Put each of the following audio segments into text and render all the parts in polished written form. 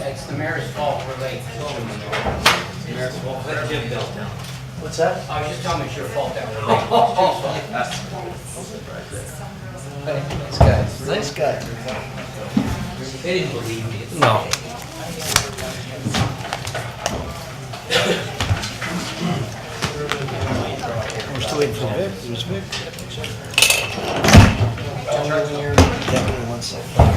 It's the mayor's fault we're late. It's the mayor's fault. Let Jim Bill down. What's that? I was just telling me it's your fault that we're late. Nice guy. Nice guy. They didn't believe me. It's No. okay. We're still waiting for Vic. Who's Vic? Yeah, give me 1 second.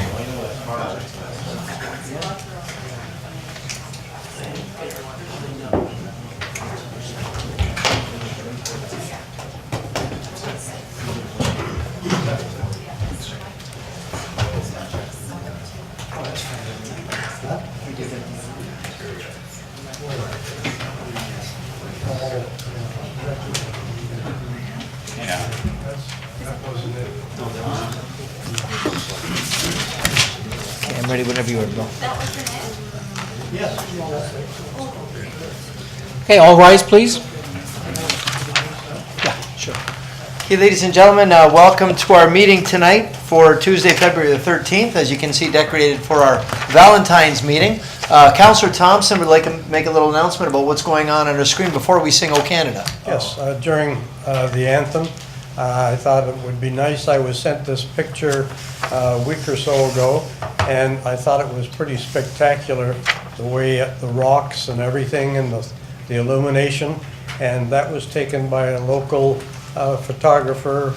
Okay, I'm ready whenever you are, Bill. Okay, all rise, please. Yeah, sure. Okay, ladies and gentlemen, welcome to our meeting tonight for Tuesday, February the 13th. As you can see, decorated for our Valentine's meeting. Councillor Thompson would like to make a little announcement about what's going on our screen before we sing O Canada. Yes, during the anthem, I thought it would be nice. I was sent this picture a week or so ago, and I thought it was pretty spectacular, the way the rocks and everything and the illumination. And that was taken by a local photographer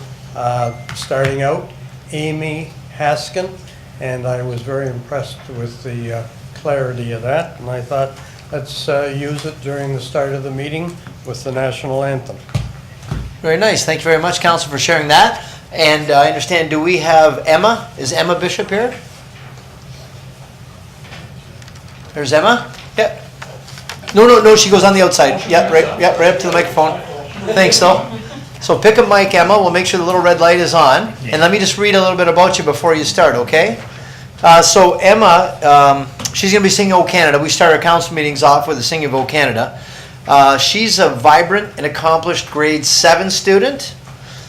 starting out, Amy Haskin, and I was very impressed with the clarity of that. And I thought, let's use it during the start of the meeting with the national anthem. Very nice. Thank you very much, Council, for sharing that. And I understand, do we have Emma? Is Emma Bishop here? There's Emma? Yep. No, she goes on the outside. Yep, right up to the microphone. Thanks, though. So pick a mic, Emma. We'll make sure the little red light is on. And let me just read a little bit about you before you start, okay? So Emma, she's going to be singing O Canada. We start our council meetings off with the singing of O Canada. She's a vibrant and accomplished grade 7 student.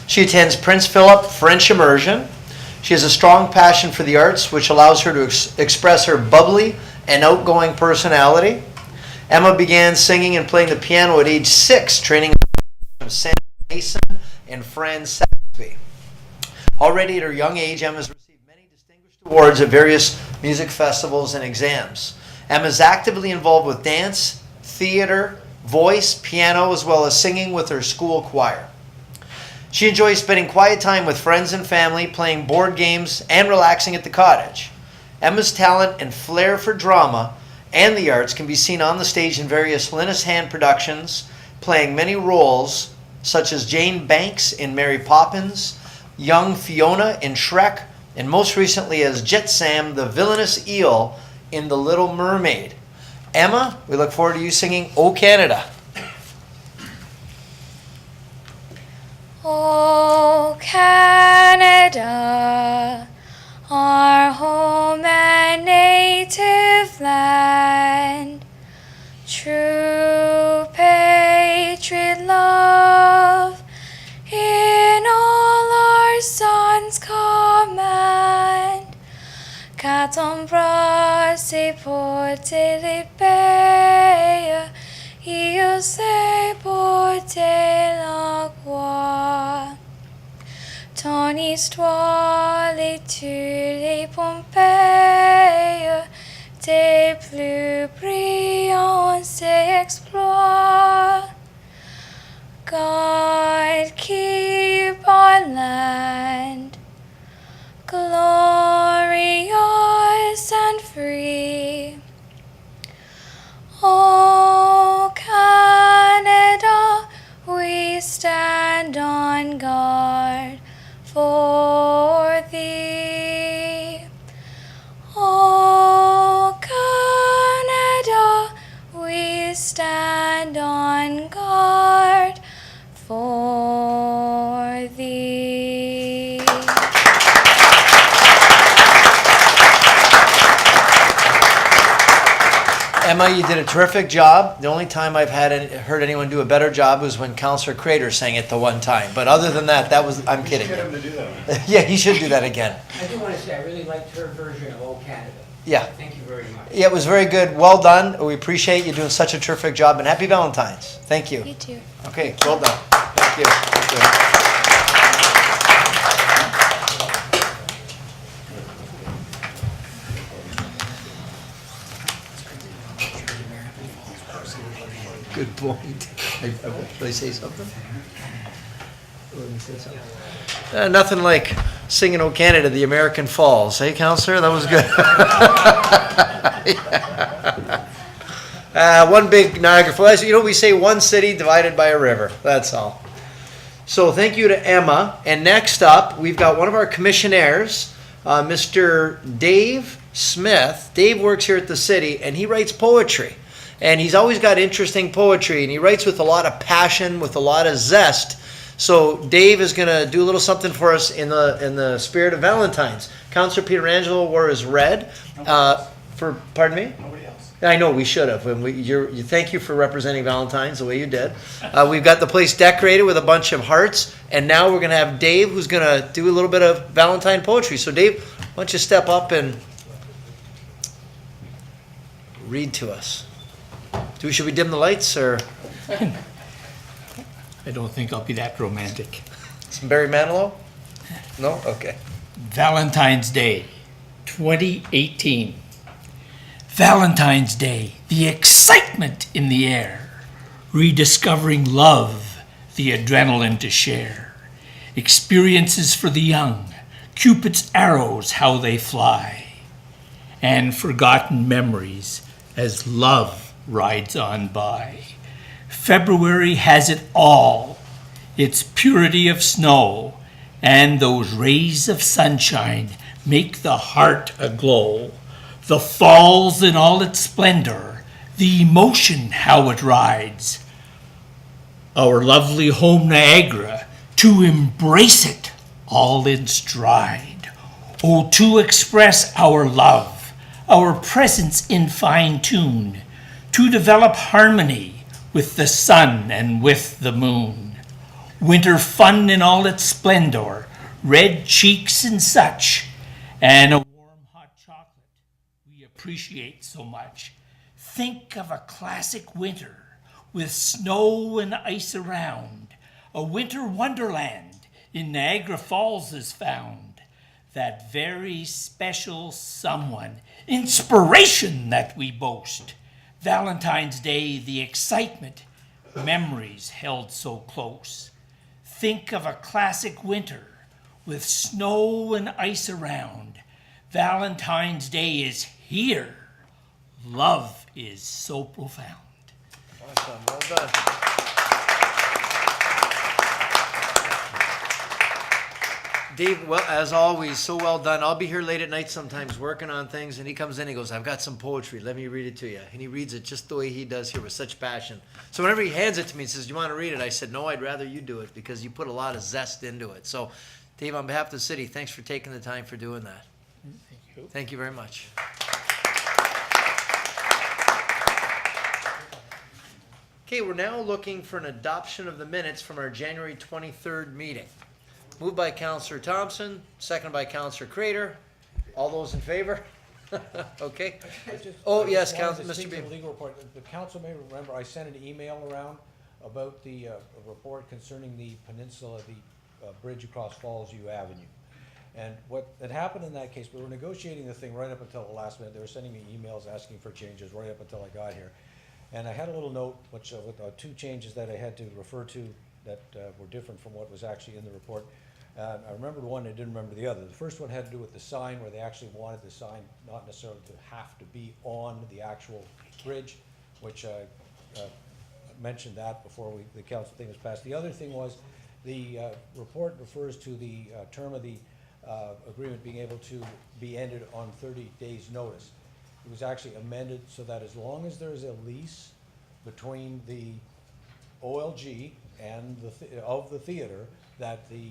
She attends Prince Philip French Immersion. She has a strong passion for the arts, which allows her to express her bubbly and outgoing personality. Emma began singing and playing the piano at age 6, training from Sam Mason and Fran Saxby. Already at her young age, Emma has received many distinguished awards at various music festivals and exams. Emma is actively involved with dance, theater, voice, piano, as well as singing with her school choir. She enjoys spending quiet time with friends and family, playing board games, and relaxing at the cottage. Emma's talent and flair for drama and the arts can be seen on the stage in various Linus Hand productions, playing many roles such as Jane Banks in Mary Poppins, young Fiona in Shrek, and most recently as Jet Sam, the villainous eel in The Little Mermaid. Emma, we look forward to you singing O Canada. O Canada, our home and native land, true patriot love, in all our sons' command, qu'attend c'est porter l'épée, il sait porter la croix. Ton histoire, l'étude et Pompéi, tes plus brillants exploits. God keep our stand on guard for thee. Emma, you did a terrific job. The only time I've heard anyone do a better job was when Councillor Crater sang it the one time. But other than that, I'm kidding. Get him to do that. Yeah, he should do that again. I do want to say, I really liked her version of Old Canada. Yeah. Thank you very much. Yeah, it was very good. Well done. We appreciate you doing such a terrific job, and happy Valentine's. Thank you. You too. Okay, well done. Thank you. Thank you. Good point. Should I say something? Let me say something. Nothing like singing "O Canada," the American Falls. Hey, Counselor, that was good. One big Niagara Falls. You know, we say one city divided by a river. That's all. So thank you to Emma. And next up, we've got one of our commissionaires, Mr. Dave Smith. Dave works here at the city, and he writes poetry. And he's always got interesting poetry, and he writes with a lot of passion, with a lot of zest. So Dave is going to do a little something for us in the spirit of Valentine's. Councillor Pietrangelo wore his red. Pardon me? Nobody else. I know, we should have. And thank you for representing Valentine's the way you did. We've got the place decorated with a bunch of hearts, and now we're going to have Dave, who's going to do a little bit of Valentine poetry. So Dave, why don't you step up and read to us? Should we dim the lights, or I don't think I'll be that romantic. some Barry Manilow? No? Okay. Valentine's Day, 2018. Valentine's Day, the excitement in the air. Rediscovering love, the adrenaline to share. Experiences for the young, Cupid's arrows, how they fly. And forgotten memories as love rides on by. February has it all, its purity of snow, and those rays of sunshine make the heart aglow. The falls in all its splendor, the emotion how it rides. Our lovely home Niagara, to embrace it all in stride. Oh, to express our love, our presence in fine tune, to develop harmony with the sun and with the moon. Winter fun in all its splendor, red cheeks and such, and a warm hot chocolate we appreciate so much. Think of a classic winter with snow and ice around. A winter wonderland in Niagara Falls is found. That very special someone, inspiration that we boast. Valentine's Day, the excitement, memories held so close. Think of a classic winter with snow and ice around. Valentine's Day is here. Love is so profound. Awesome. Well done. Dave, well, as always, so well done. I'll be here late at night sometimes working on things, and he comes in and he goes, I've got some poetry. Let me read it to you. And he reads it just the way he does here with such passion. So whenever he hands it to me and says, do you want to read it? I said, no, I'd rather you do it because you put a lot of zest into it. So, Dave, on behalf of the city, thanks for taking the time for doing that. Thank you. Thank you very much. Okay, we're now looking for an adoption of the minutes from our January 23rd meeting. Moved by Councillor Thompson, seconded by Councillor Crater. All those in favor? Okay. Oh, yes, Mr. Beam. Legal report. The council may remember I sent an email around about the report concerning the peninsula, the bridge across Falls View Avenue. And what had happened in that case, we were negotiating the thing right up until the last minute. They were sending me emails asking for changes right up until I got here. And I had a little note which with two changes that I had to refer to that were different from what was actually in the report. I remembered one, I didn't remember the other. The first one had to do with the sign, where they actually wanted the sign not necessarily to have to be on the actual bridge, which I mentioned that before the council thing was passed. The other thing was the report refers to the term of the agreement being able to be ended on 30 days' notice. It was actually amended so that as long as there is a lease between the OLG and of the theater that the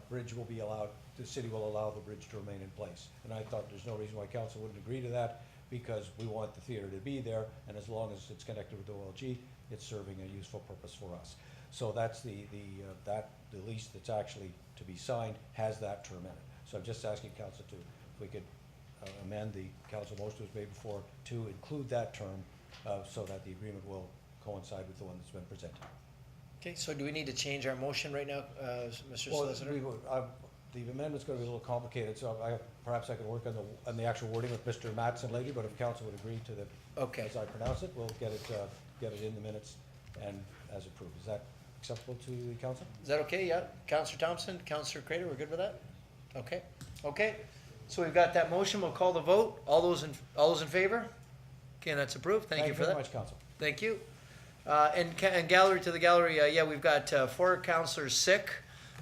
bridge will be allowed, the city will allow the bridge to remain in place. And I thought there's no reason why council wouldn't agree to that, because we want the theater to be there, and as long as it's connected with OLG, it's serving a useful purpose for us. So that's the lease that's actually to be signed has that term in it. So I'm just asking council to, if we could amend the council motion that was made before to include that term so that the agreement will coincide with the one that's been presented. Okay, so do we need to change our motion right now, Mr. Solicitor? The amendment's gonna be a little complicated, so perhaps I can work on the actual wording with Mr. Mattson later, but if council would agree to the, Okay. as I pronounce it, we'll get it in the minutes and as approved. Is that acceptable to the council? Is that okay? Yeah. Counselor Thompson, Counselor Crater, we're good with that? Okay. Okay. So we've got that motion. We'll call the vote. All those in favor? Okay, that's approved. Thank you for that. Thank you very much, council. Thank you. And gallery to the gallery, yeah, we've got 4 counselors sick.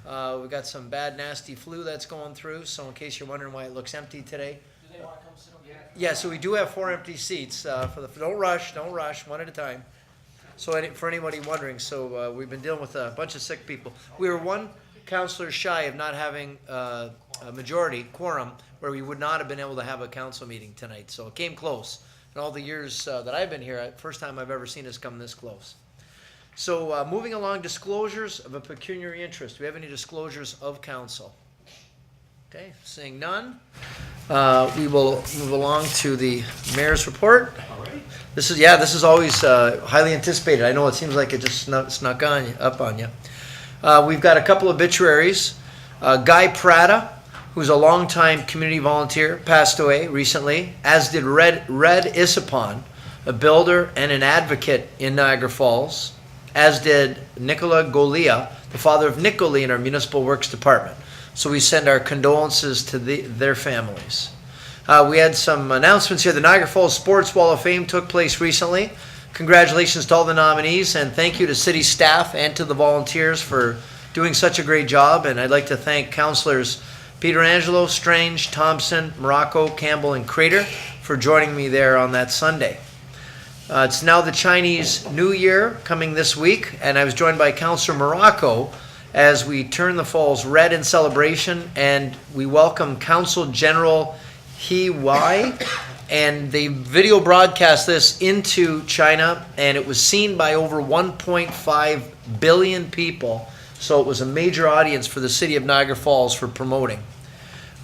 We've got some bad, nasty flu that's going through. So in case you're wondering why it looks empty today. Do they want to come sit over here? Yeah, so we do have 4 empty seats. Don't rush, one at a time. So for anybody wondering, so we've been dealing with a bunch of sick people. We were 1 counselor shy of not having a majority quorum where we would not have been able to have a council meeting tonight. So it came close. In all the years that I've been here, first time I've ever seen us come this close. So moving along, disclosures of a pecuniary interest. Do we have any disclosures of council? Okay, seeing none. We will move along to the mayor's report. This is always highly anticipated. I know it seems like it just snuck up on you. We've got a couple obituaries. Guy Prada, who's a longtime community volunteer, passed away recently, as did Red Isipon, a builder and an advocate in Niagara Falls, as did Nicola Golia, the father of Nick Golia in our Municipal Works Department. So we send our condolences to their families. We had some announcements here. The Niagara Falls Sports Wall of Fame took place recently. Congratulations to all the nominees, and thank you to city staff and to the volunteers for doing such a great job. And I'd like to thank councilors Peter Angelo, Strange, Thompson, Morocco, Campbell, and Crater for joining me there on that Sunday. It's now the Chinese New Year coming this week, and I was joined by Councilor Morocco as we turn the falls red in celebration, and we welcome Council General He Wai, and they video broadcast this into China, and it was seen by over 1.5 billion people, so it was a major audience for the city of Niagara Falls for promoting.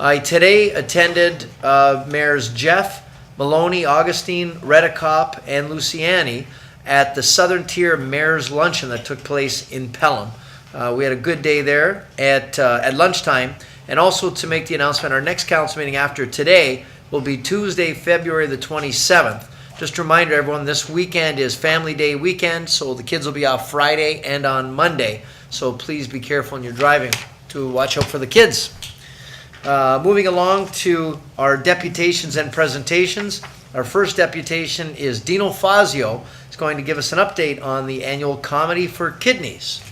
I today attended Mayors Jeff, Maloney, Augustine, Redicop, and Luciani at the Southern Tier Mayor's Luncheon that took place in Pelham. We had a good day there at lunchtime. And also to make the announcement, our next council meeting after today will be Tuesday, February the 27th. Just a reminder, everyone, this weekend is Family Day weekend, so the kids will be off Friday and on Monday. So please be careful when you're driving to watch out for the kids. Moving along to our deputations and presentations. Our first deputation is Dino Fazio. He's going to give us an update on the annual Comedy for Kidneys.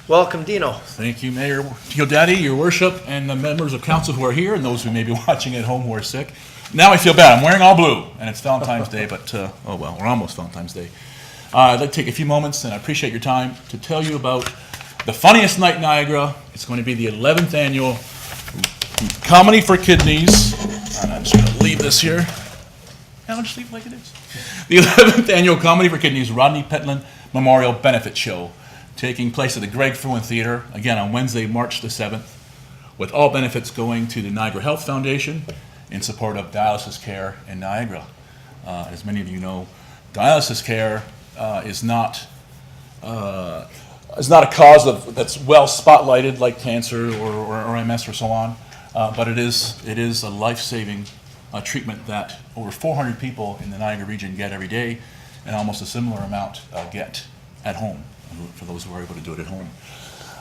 Welcome, Dino. Thank you, Mayor Daddy, your worship, and the members of council who are here, and those who may be watching at home who are sick. Now I feel bad. I'm wearing all blue, and it's Valentine's Day, but oh well, we're almost Valentine's Day. I'd like to take a few moments, and I appreciate your time, to tell you about the funniest night in Niagara. It's going to be the 11th annual Comedy for Kidneys. And I'm just going to leave this here. I'll just leave it like it is. The 11th annual Comedy for Kidneys Rodney Pentland Memorial Benefit Show, taking place at the Greg Fruin Theater, again on Wednesday, March the 7th, with all benefits going to the Niagara Health Foundation in support of dialysis care in Niagara. As many of you know, dialysis care is not a cause that's well spotlighted like cancer or MS or so on, but it is a life-saving treatment that over 400 people in the Niagara region get every day, and almost a similar amount get at home, for those who are able to do it at home.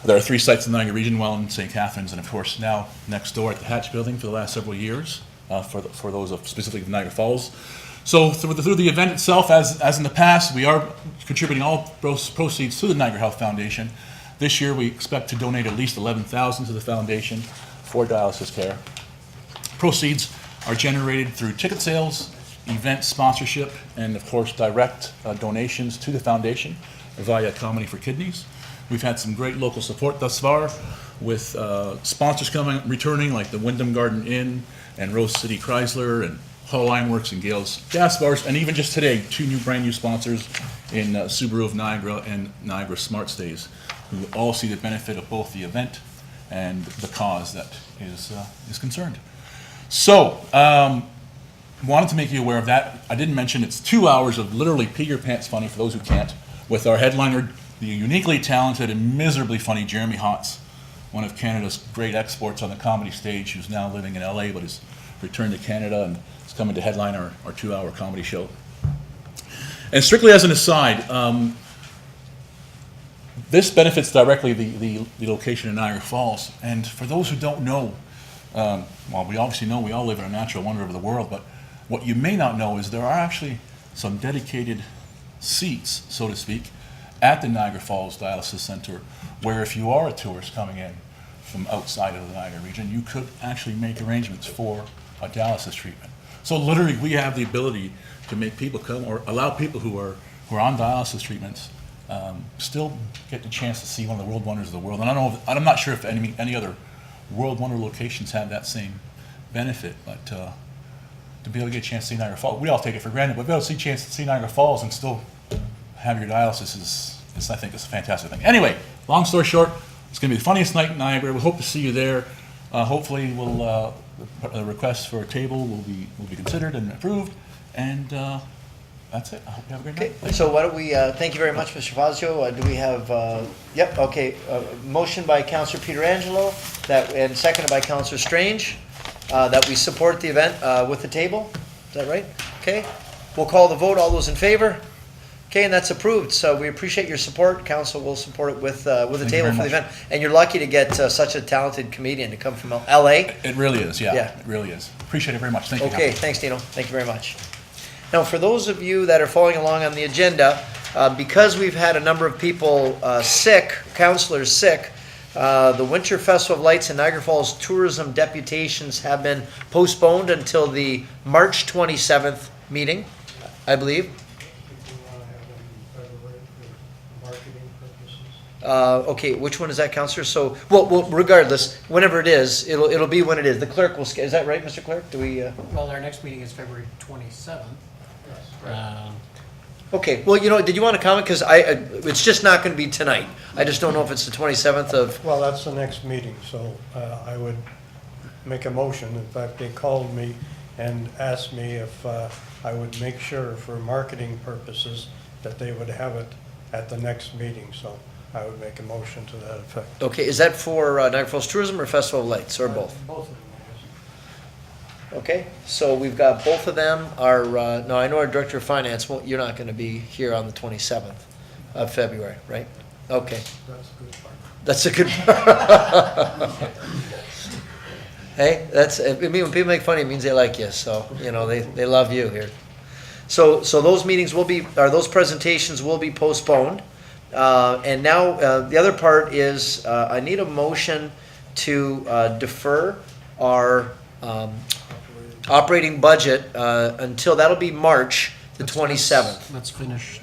There are 3 sites in the Niagara region, Welland, St. Catharines, and of course now next door at the Hatch Building for the last several years, for those of specifically Niagara Falls. So through the event itself, as in the past, we are contributing all proceeds to the Niagara Health Foundation. This year we expect to donate at least $11,000 to the foundation for dialysis care. Proceeds are generated through ticket sales event sponsorship, and of course, direct donations to the foundation via Comedy for Kidneys. We've had some great local support thus far, with sponsors returning, like the Wyndham Garden Inn and Rose City Chrysler and Hall Ironworks and Gales Gas Bars, and even just today, 2 brand new sponsors in Subaru of Niagara and Niagara Smart Stays, who all see the benefit of both the event and the cause that is concerned. So, wanted to make you aware of that. I didn't mention it's 2 hours of literally pee your pants funny for those who can't, with our headliner, the uniquely talented and miserably funny Jeremy Hotz, one of Canada's great exports on the comedy stage, who's now living in LA but has returned to Canada and is coming to headline our 2-hour comedy show. And strictly as an aside, this benefits directly the location in Niagara Falls. And for those who don't know, well, we obviously know we all live in a natural wonder of the world, but what you may not know is there are actually some dedicated seats, so to speak, at the Niagara Falls Dialysis Center, where if you are a tourist coming in from outside of the Niagara region, you could actually make arrangements for a dialysis treatment. So literally, we have the ability to make people come, or allow people who are on dialysis treatments still get the chance to see one of the world wonders of the world. And I'm not sure if any other world wonder locations have that same benefit, but to be able to get a chance to see Niagara Falls, we all take it for granted, but to be able to see a chance to see Niagara Falls and still have your dialysis is I think, is a fantastic thing. Anyway, long story short, it's going to be the funniest night in Niagara. We hope to see you there. Hopefully, the request for a table will be considered and approved, and that's it. I hope you have a great night. Okay, so why don't we, thank you very much, Mr. Fazio. Do we have, yep, okay, motion by Councillor Pietrangelo, and seconded by Councillor Strange, that we support the event with the table. Is that right? Okay, we'll call the vote. All those in favor? Okay, and that's approved. So we appreciate your support. Council will support it with a table for the event. And you're lucky to get such a talented comedian to come from LA. It really is, yeah. Yeah. It really is. Appreciate it very much. Thank you. Okay, thanks, Dino. Thank you very much. Now, for those of you that are following along on the agenda, because we've had a number of people sick, councillors sick, the Winter Festival of Lights and Niagara Falls tourism deputations have been postponed until the March 27th meeting, I believe. Okay, which one is that, Councillor? So, well, regardless, whenever it is, it'll be when it is. The clerk will, is that right, Mr. Clerk? Do we? Well, our next meeting is February 27th. Okay, well, did you want to comment? Because it's just not going to be tonight. I just don't know if it's the 27th of. Well, that's the next meeting, so I would make a motion. In fact, they called me and asked me if I would make sure for marketing purposes that they would have it at the next meeting, so I would make a motion to that effect. Okay, is that for Niagara Falls Tourism or Festival of Lights, or both? Both of them, I guess. Okay, so we've got both of them. No, I know our Director of Finance, you're not going to be here on the 27th of February, right? Okay. That's a good part. That's a good part. Hey, when people make fun of you, it means they like you, so, they love you here. So those meetings those presentations will be postponed. And now, the other part is, I need a motion to defer our operating budget until, that'll be March the 27th. Let's finish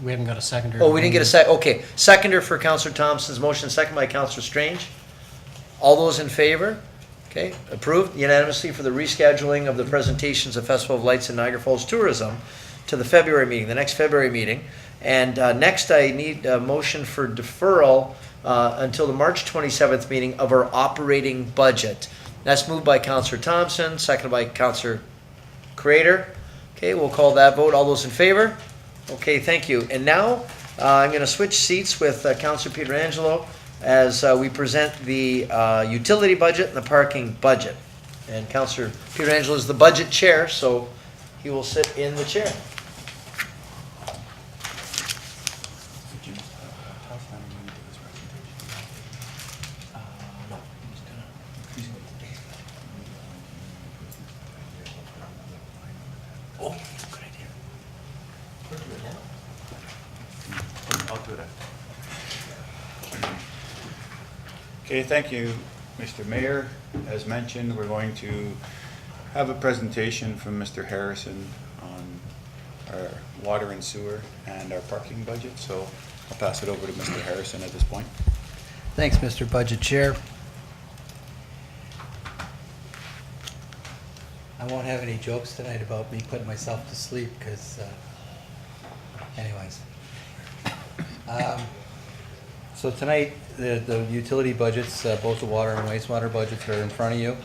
we haven't got a seconder. Oh, we didn't get a okay. Seconder for Councillor Thompson's motion, second by Councillor Strange. All those in favor? Okay, approved unanimously for the rescheduling of the presentations of Festival of Lights and Niagara Falls Tourism to the February meeting, the next February meeting. And next, I need a motion for deferral until the March 27th meeting of our operating budget. That's moved by Councillor Thompson, seconded by Councillor Crater. Okay, we'll call that vote. All those in favor? Okay, thank you. And now, I'm going to switch seats with Councillor Pietrangelo as we present the utility budget and the parking budget. And Councillor Pietrangelo is the budget chair, so he will sit in the chair. Okay, thank you, Mr. Mayor. As mentioned, we're going to have a presentation from Mr. Harrison on our water and sewer and our parking budget, so I'll pass it over to Mr. Harrison at this point. Thanks, Mr. Budget Chair. I won't have any jokes tonight about me putting myself to sleep, because, anyways. So tonight, the utility budgets, both the water and wastewater budgets are in front of you.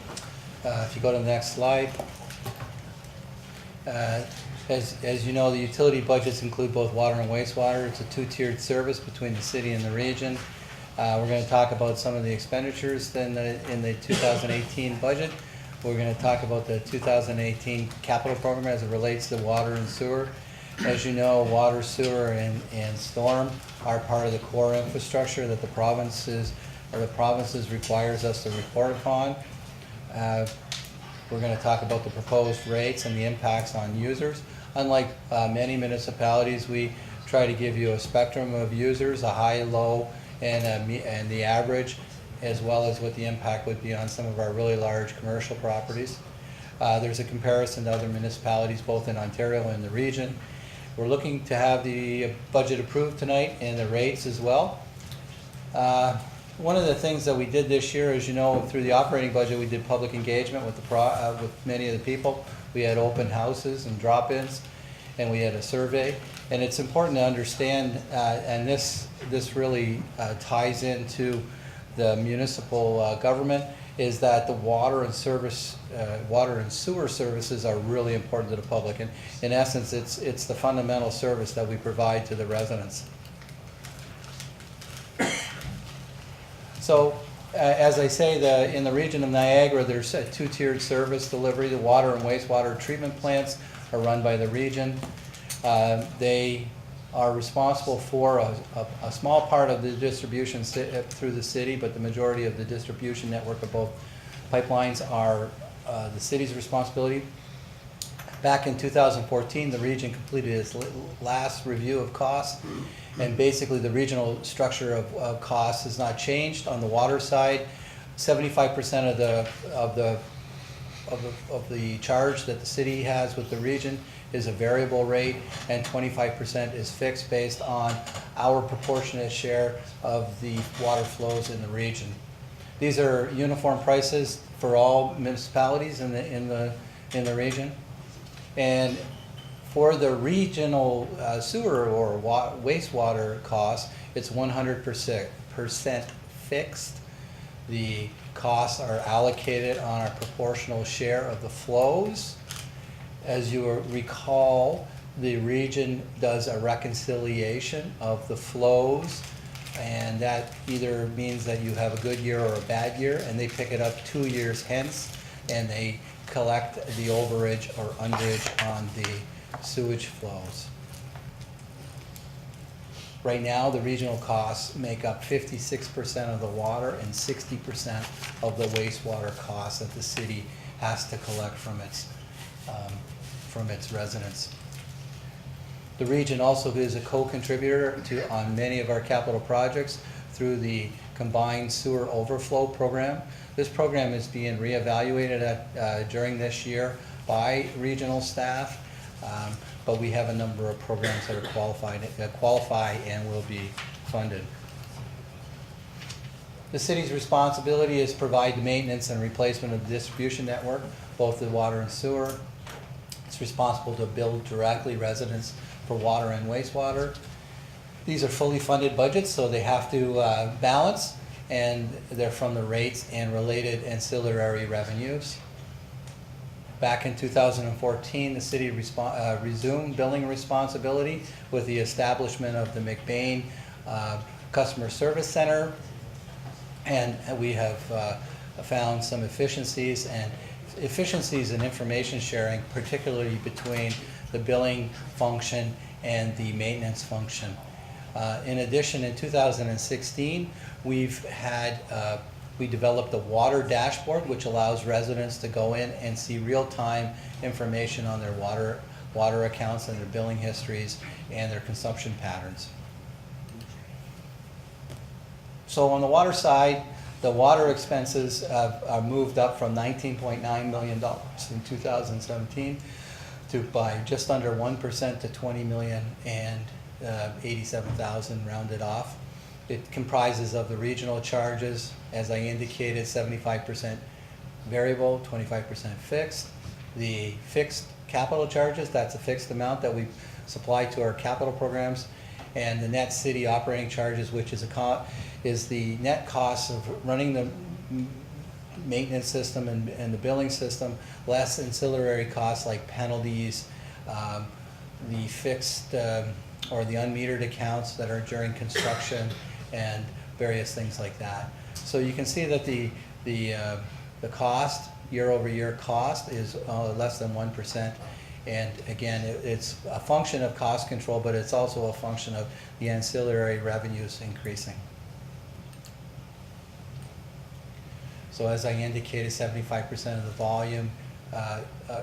If you go to the next slide. As you know, the utility budgets include both water and wastewater. It's a two-tiered service between the city and the region. We're going to talk about some of the expenditures in the 2018 budget. We're going to talk about the 2018 capital program as it relates to water and sewer. As you know, water, sewer, and storm are part of the core infrastructure that the provinces requires us to report upon. We're going to talk about the proposed rates and the impacts on users. Unlike many municipalities, we try to give you a spectrum of users, a high, low, and the average, as well as what the impact would be on some of our really large commercial properties. There's a comparison to other municipalities, both in Ontario and the region. We're looking to have the budget approved tonight and the rates as well. One of the things that we did this year, as you know, through the operating budget, we did public engagement with many of the people. We had open houses and drop-ins, and we had a survey. And it's important to understand, and this really ties into the municipal government, is that the water and sewer services are really important to the public. And in essence, it's the fundamental service that we provide to the residents. So, as I say, in the region of Niagara, there's a two-tiered service delivery. The water and wastewater treatment plants are run by the region. They are responsible for a small part of the distribution through the city, but the majority of the distribution network of both pipelines are the city's responsibility. Back in 2014, the region completed its last review of costs, and basically the regional structure of costs has not changed. On the water side, 75% of the charge that the city has with the region is a variable rate, and 25% is fixed based on our proportionate share of the water flows in the region. These are uniform prices for all municipalities in the region. And for the regional sewer or wastewater costs, it's 100% fixed. The costs are allocated on a proportional share of the flows. As you recall, the region does a reconciliation of the flows, and that either means that you have a good year or a bad year, and they pick it up 2 years hence, and they collect the overage or underage on the sewage flows. Right now, the regional costs make up 56% of the water and 60% of the wastewater costs that the city has to collect from its residents. The region also is a co-contributor on many of our capital projects through the combined sewer overflow program. This program is being reevaluated during this year by regional staff, but we have a number of programs that are qualify and will be funded. The city's responsibility is to provide the maintenance and replacement of the distribution network, both the water and sewer. It's responsible to bill directly residents for water and wastewater. These are fully funded budgets, so they have to balance, and they're from the rates and related ancillary revenues. Back in 2014, the city resumed billing responsibility with the establishment of the McBain Customer Service Center, and we have found some efficiencies in information sharing, particularly between the billing function and the maintenance function. In addition, in 2016, we developed a water dashboard, which allows residents to go in and see real-time information on their water accounts and their billing histories and their consumption patterns. So on the water side, The water expenses are moved up from $19.9 million in 2017 to by just under 1% to $20,087,000 rounded off. It comprises of the regional charges, as I indicated, 75% variable, 25% fixed. The fixed capital charges, that's a fixed amount that we supply to our capital programs, and the net city operating charges, which is the net cost of running the maintenance system and the billing system, less ancillary costs like penalties, the fixed or the unmetered accounts that are during construction, and various things like that. So you can see that the cost, year-over-year cost, is less than 1%. And again, it's a function of cost control, but it's also a function of the ancillary revenues increasing. So as I indicated, 75% of the volume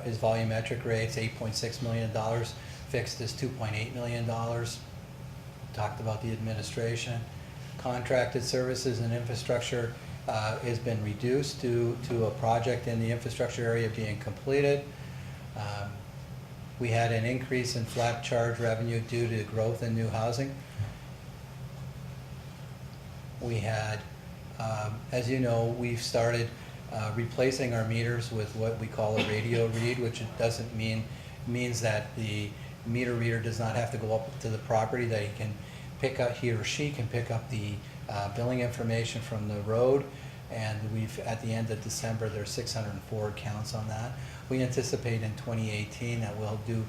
is volumetric rates, $8.6 million. Fixed is $2.8 million. Talked about the administration. Contracted services and infrastructure has been reduced due to a project in the infrastructure area being completed. We had an increase in flat charge revenue due to growth in new housing. We had, as you know, we've started replacing our meters with what we call a radio read, which doesn't means that the meter reader does not have to go up to the property, that he or she can pick up the billing information from the road. And at the end of December, there's 604 accounts on that. We anticipate in 2018 that we'll do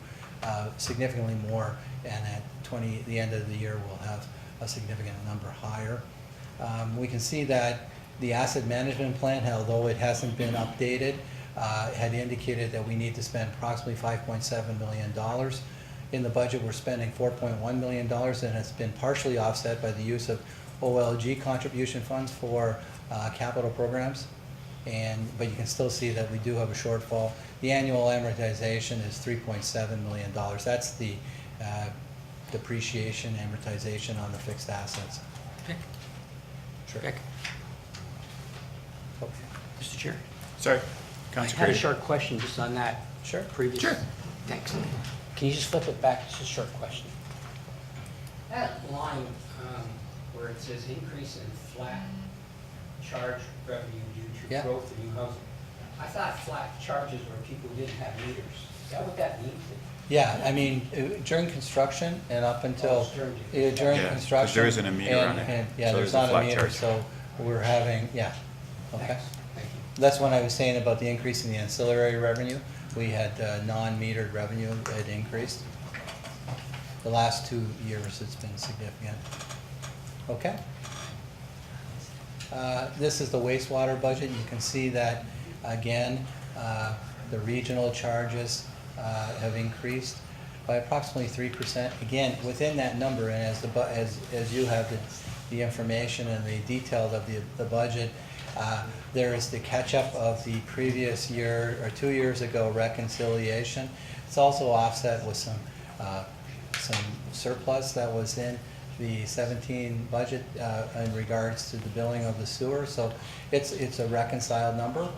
significantly more, and at the end of the year, we'll have a significant number higher. We can see that the asset management plan, although it hasn't been updated, had indicated that we need to spend approximately $5.7 million. In the budget, we're spending $4.1 million, and it's been partially offset by the use of OLG contribution funds for capital programs. But you can still see that we do have a shortfall. The annual amortization is $3.7 million. That's the depreciation amortization on the fixed assets. Pick. Sure. Pick. Okay. Mr. Chair. Sorry, I Councilor had a Craitor. short question just on that. Sure. Previous. Sure. Thanks. Can you just flip it back? Just a short question. That line where it says increase in flat charge revenue due Yeah. to growth in new housing. I thought flat charges were people who didn't have meters. Is that what that means? Yeah, I mean, during construction and up until, Oh, it's during Yeah, 'cause construction. there isn't a meter on it, Yeah, so there's there's a not a flat meter, charge. so we're having, yeah, okay. Thanks. Thank you. That's when I was saying about the increase in the ancillary revenue. We had non-metered revenue had increased. The last 2 years, it's been significant. Okay. This is the wastewater budget. You can see that, again, the regional charges have increased by approximately 3%. Again, within that number, and as you have the information and the detail of the budget, there is the catch-up of the previous year or 2 years ago reconciliation. It's also offset with some surplus that was in the 17 budget in regards to the billing of the sewer. So it's a reconciled number.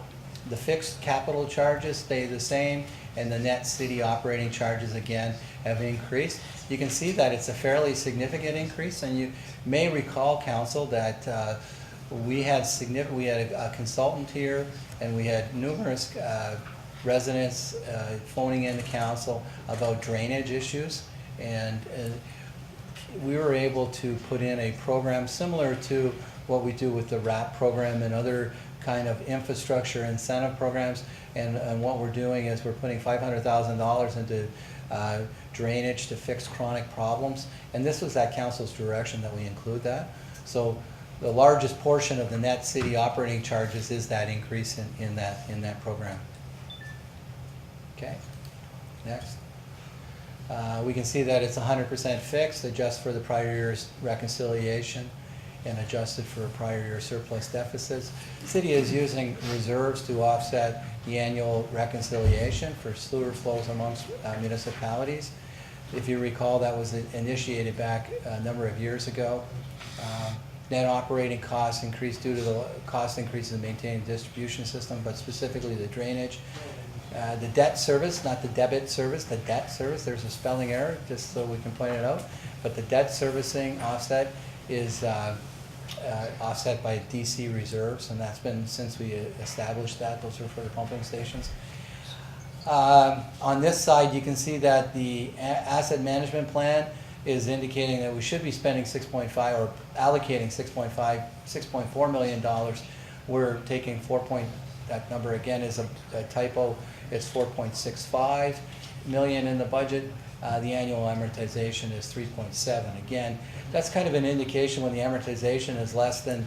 The fixed capital charges stay the same, and the net city operating charges again have increased. You can see that it's a fairly significant increase, and you may recall, council, that we had a consultant here, and we had numerous residents phoning in to council about drainage issues, and we were able to put in a program similar to what we do with the RAP program and other kind of infrastructure incentive programs. And what we're doing is we're putting $500,000 into drainage to fix chronic problems. And this was at council's direction that we include that. So the largest portion of the net city operating charges is that increase in that program. Okay, next. We can see that it's 100% fixed, adjust for the prior year's reconciliation, and adjusted for prior year surplus deficits. City is using reserves to offset the annual reconciliation for sewer flows amongst municipalities. If you recall, that was initiated back a number of years ago. Net operating costs increased due to the cost increases in maintaining the distribution system, but specifically the drainage. The debt service, not the debit service, the debt service, there's a spelling error, just so we can point it out. But the debt servicing offset is offset by DC reserves, and that's been since we established that. Those are for the pumping stations. On this side, you can see that the asset management plan is indicating that we should be spending 6.5 or allocating 6.4 million dollars. We're taking that number again is a typo. It's 4.65 million in the budget. The annual amortization is 3.7. Again, that's kind of an indication when the amortization is less than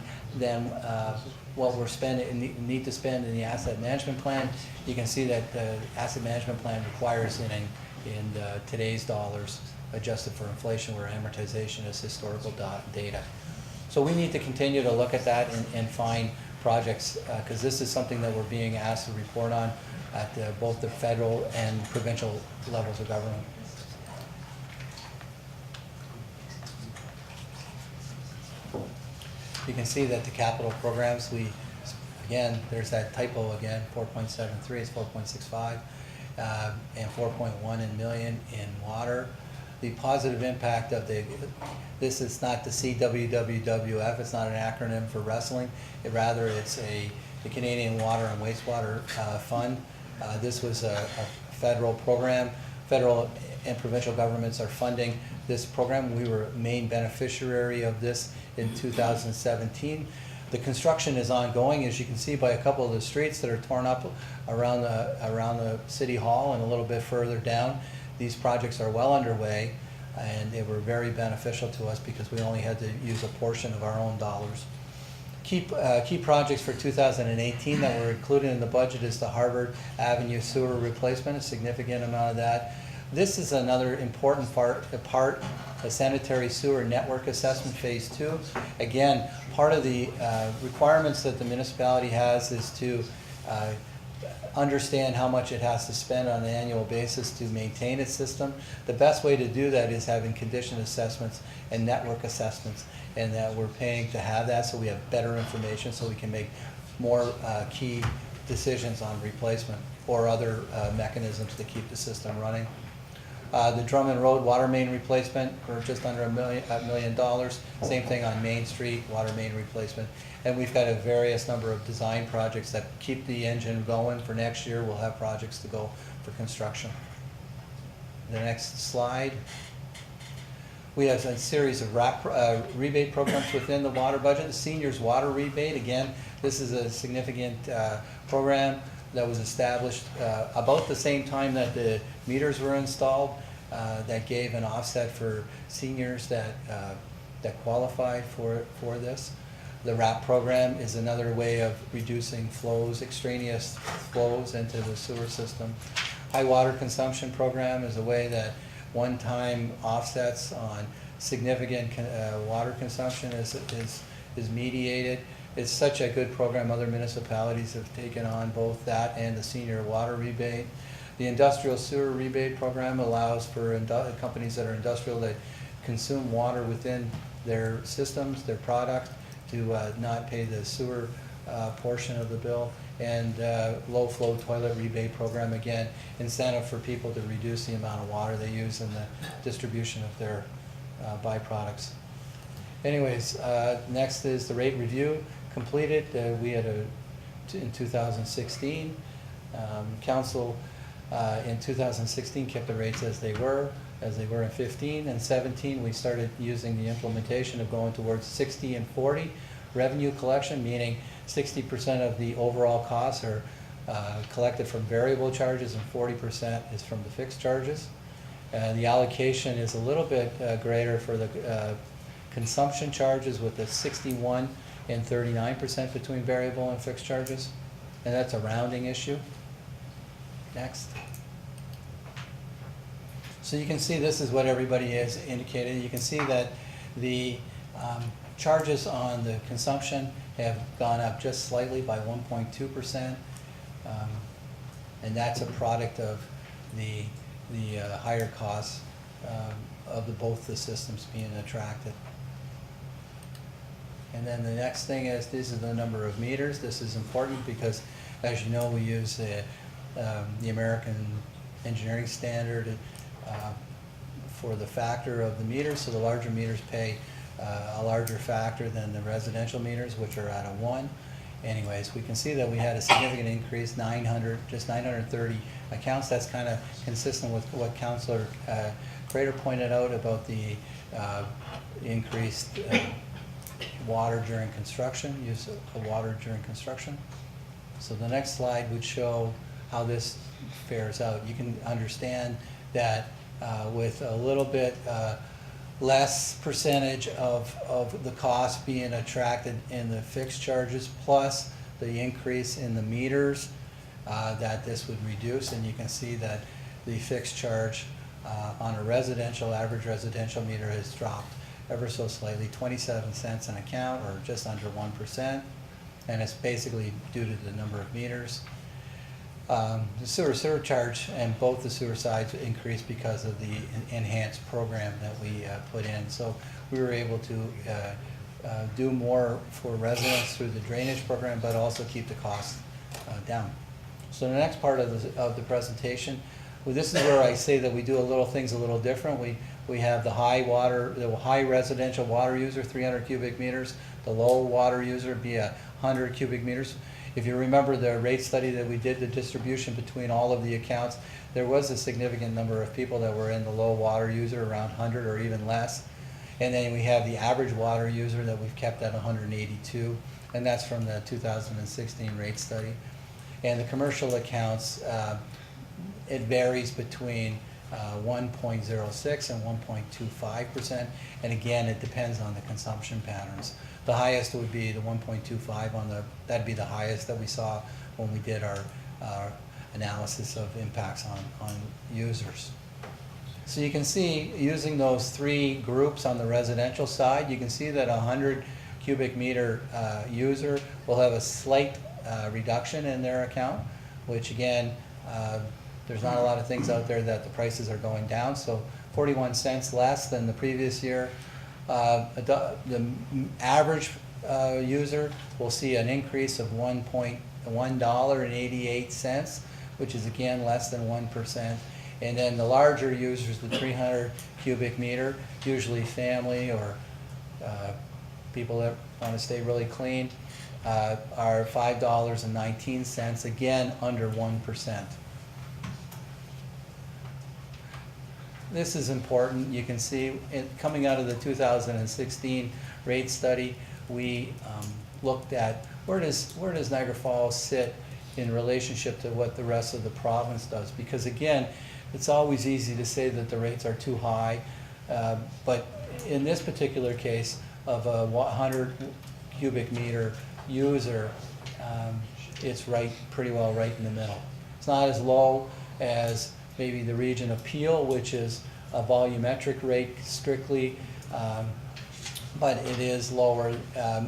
what we're spending, need to spend in the asset management plan. You can see that the asset management plan requires in today's dollars, adjusted for inflation, where amortization is historical data. So we need to continue to look at that and find projects, because this is something that we're being asked to report on at both the federal and provincial levels of government. You can see that the capital programs, again, there's that typo again, 4.73, it's 4.65, and 4.1 in million in water. The positive impact of this is not the CWWWF, it's not an acronym for wrestling, rather it's the Canadian Water and Wastewater Fund. This was a federal program. Federal and provincial governments are funding this program. We were a main beneficiary of this in 2017. The construction is ongoing, as you can see by a couple of the streets that are torn up around the City Hall and a little bit further down. These projects are well underway, and they were very beneficial to us because we only had to use a portion of our own dollars. Key projects for 2018 that were included in the budget is the Harvard Avenue sewer replacement, a significant amount of that. This is another important part, the sanitary sewer network assessment phase 2. Again, part of the requirements that the municipality has is to understand how much it has to spend on an annual basis to maintain its system. The best way to do that is having condition assessments and network assessments, and that we're paying to have that so we have better information so we can make more key decisions on replacement or other mechanisms to keep the system running. The Drummond Road water main replacement for just under $1 million. Same thing on Main Street, water main replacement. And we've got a various number of design projects that keep the engine going. For next year, we'll have projects to go for construction. The next slide. We have a series of rebate programs within the water budget. The seniors water rebate, again, this is a significant program that was established about the same time that the meters were installed, that gave an offset for seniors that qualified for this. The RAP program is another way of reducing flows, extraneous flows into the sewer system. High water consumption program is a way that one-time offsets on significant water consumption is mediated. It's such a good program. Other municipalities have taken on both that and the senior water rebate. The industrial sewer rebate program allows for companies that are industrial that consume water within their systems, their product, to not pay the sewer portion of the bill. And low flow toilet rebate program, again, incentive for people to reduce the amount of water they use in the distribution of their byproducts. Anyways, next is the rate review completed. We had in 2016. Council in 2016 kept the rates as they were in 15 and 17. We started using the implementation of going towards 60 and 40 revenue collection, meaning 60% of the overall costs are collected from variable charges and 40% is from the fixed charges. The allocation is a little bit greater for the consumption charges, with the 61 and 39% between variable and fixed charges, and that's a rounding issue. Next. So you can see this is what everybody has indicated. You can see that the charges on the consumption have gone up just slightly by 1.2%, and that's a product of the higher costs of both the systems being attracted. And then the next thing is, this is the number of meters. This is important because, as you know, we use the American engineering standard for the factor of the meters. So the larger meters pay a larger factor than the residential meters, which are at a 1. Anyways, we can see that we had a significant increase, just 930 accounts. That's kind of consistent with what Councillor Crater pointed out about the increased water during construction, use of water during construction. So the next slide would show how this fares out. You can understand that with a little bit less percentage of the cost being attracted in the fixed charges plus the increase in the meters, that this would reduce. And you can see that the fixed charge on a average residential meter has dropped ever so slightly, 27 cents an account, or just under 1%. And it's basically due to the number of meters. The sewer surcharge and both the sewer sides increased because of the enhanced program that we put in. So we were able to do more for residents through the drainage program, but also keep the costs down. So the next part of the presentation, well, this is where I say that we do things a little different. We have the high residential water user, 300 cubic meters. The low water user be 100 cubic meters. If you remember the rate study that we did, the distribution between all of the accounts, there was a significant number of people that were in the low water user, around 100 or even less. And then we have the average water user that we've kept at 182, and that's from the 2016 rate study. And the commercial accounts, it varies between 1.06 and 1.25%, and again, it depends on the consumption patterns. The highest would be the 1.25 that'd be the highest that we saw when we did our analysis of impacts on users. So you can see, using those three groups on the residential side, you can see that 100 cubic meter user will have a slight reduction in their account, which again, there's not a lot of things out there that the prices are going down, so 41 cents less than the previous year. The average user will see an increase of $1.88, which is again less than 1%. And then the larger users, the 300 cubic meter, usually family or people that want to stay really clean, are $5.19, again under 1%. This is important. You can see coming out of the 2016 rate study, we looked at where does Niagara Falls sit in relationship to what the rest of the province does. Because again, it's always easy to say that the rates are too high, but in this particular case of a 100 cubic meter user, it's pretty well right in the middle. It's not as low as maybe the region of Peel, which is a volumetric rate strictly, but it is lower,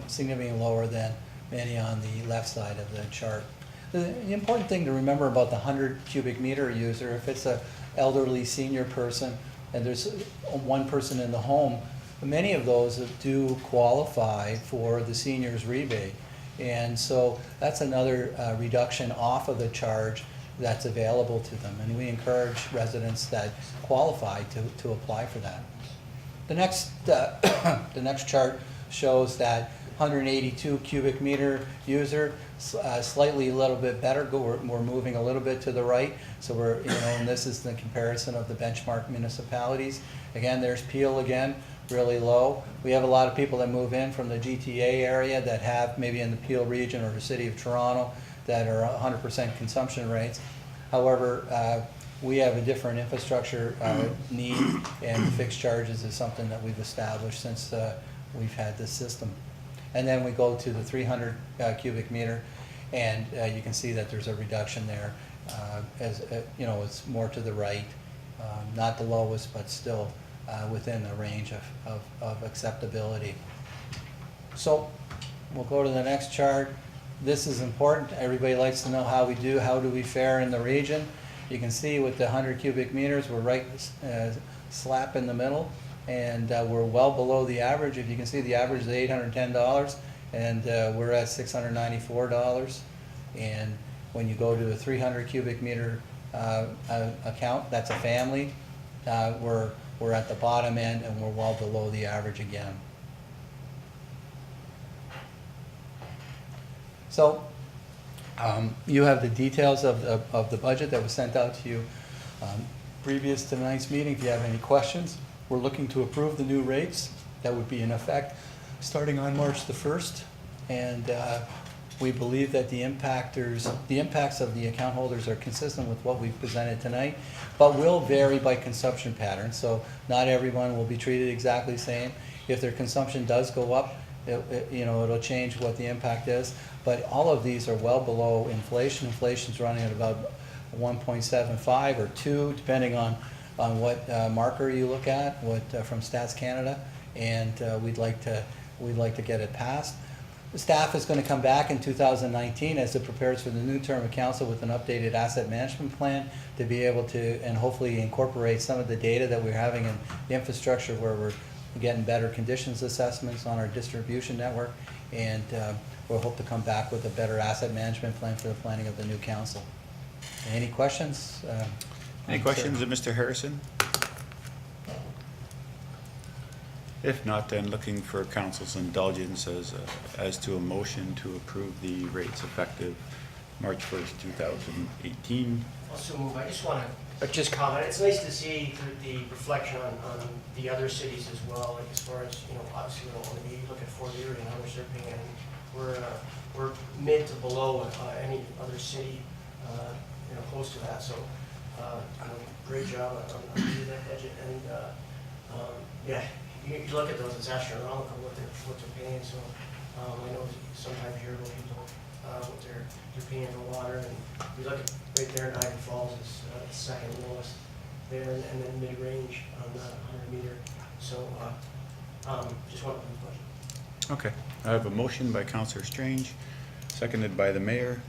significantly lower than many on the left side of the chart. The important thing to remember about the 100 cubic meter user, if it's an elderly senior person and there's one person in the home, many of those do qualify for the seniors rebate. And so that's another reduction off of the charge that's available to them, and we encourage residents that qualify to apply for that. The next chart shows that 182 cubic meter user, slightly a little bit better. We're moving a little bit to the right, so we're, and this is the comparison of the benchmark municipalities. Again, there's Peel again, really low. We have a lot of people that move in from the GTA area that have maybe in the Peel region or the city of Toronto that are 100% consumption rates. However, we have a different infrastructure need, and fixed charges is something that we've established since we've had this system. And then we go to the 300 cubic meter, and you can see that there's a reduction there. It's more to the right, not the lowest, but still within the range of acceptability. So we'll go to the next chart. This is important. Everybody likes to know how do we fare in the region. You can see with the 100 cubic meters, we're right slap in the middle. and we're well below the average. If you can see, the average is $810, and we're at $694. And when you go to a 300 cubic meter account, that's a family, we're at the bottom end, and we're well below the average again. So you have the details of the budget that was sent out to you previous to tonight's meeting. If you have any questions, we're looking to approve the new rates that would be in effect starting on March the 1st. And we believe that the impacts of the account holders are consistent with what we've presented tonight, but will vary by consumption pattern. So not everyone will be treated exactly the same. If their consumption does go up, it'll change what the impact is. But all of these are well below inflation. Inflation's running at about 1.75 or 2, depending on what marker you look at, from Stats Canada, and we'd like to get it passed. The staff is going to come back in 2019 as it prepares for the new term of council with an updated asset management plan to be able to, and hopefully incorporate some of the data that we're having in the infrastructure, where we're getting better conditions assessments on our distribution network, and we'll hope to come back with a better asset management plan for the planning of the new council. Any questions? Any questions of Mr. Harrison? If not, then looking for council's indulgence as to a motion to approve the rates effective March 1st, 2018. Also move, I just want to just comment, it's nice to see the reflection on the other cities as well, like as far as, obviously we don't want to be looking at Fort Erie and how much they're paying. We're mid to below any other city, close to that, so great job on doing that budget, and yeah, you look at those, it's astronomical what they're paying, so I know sometimes you hear about people, what they're paying for water, and you look at right there, Niagara Falls is second lowest there, and then mid-range on the 100 meter, so just want to budget. Okay, I have a motion by Councillor Strange, seconded by the mayor.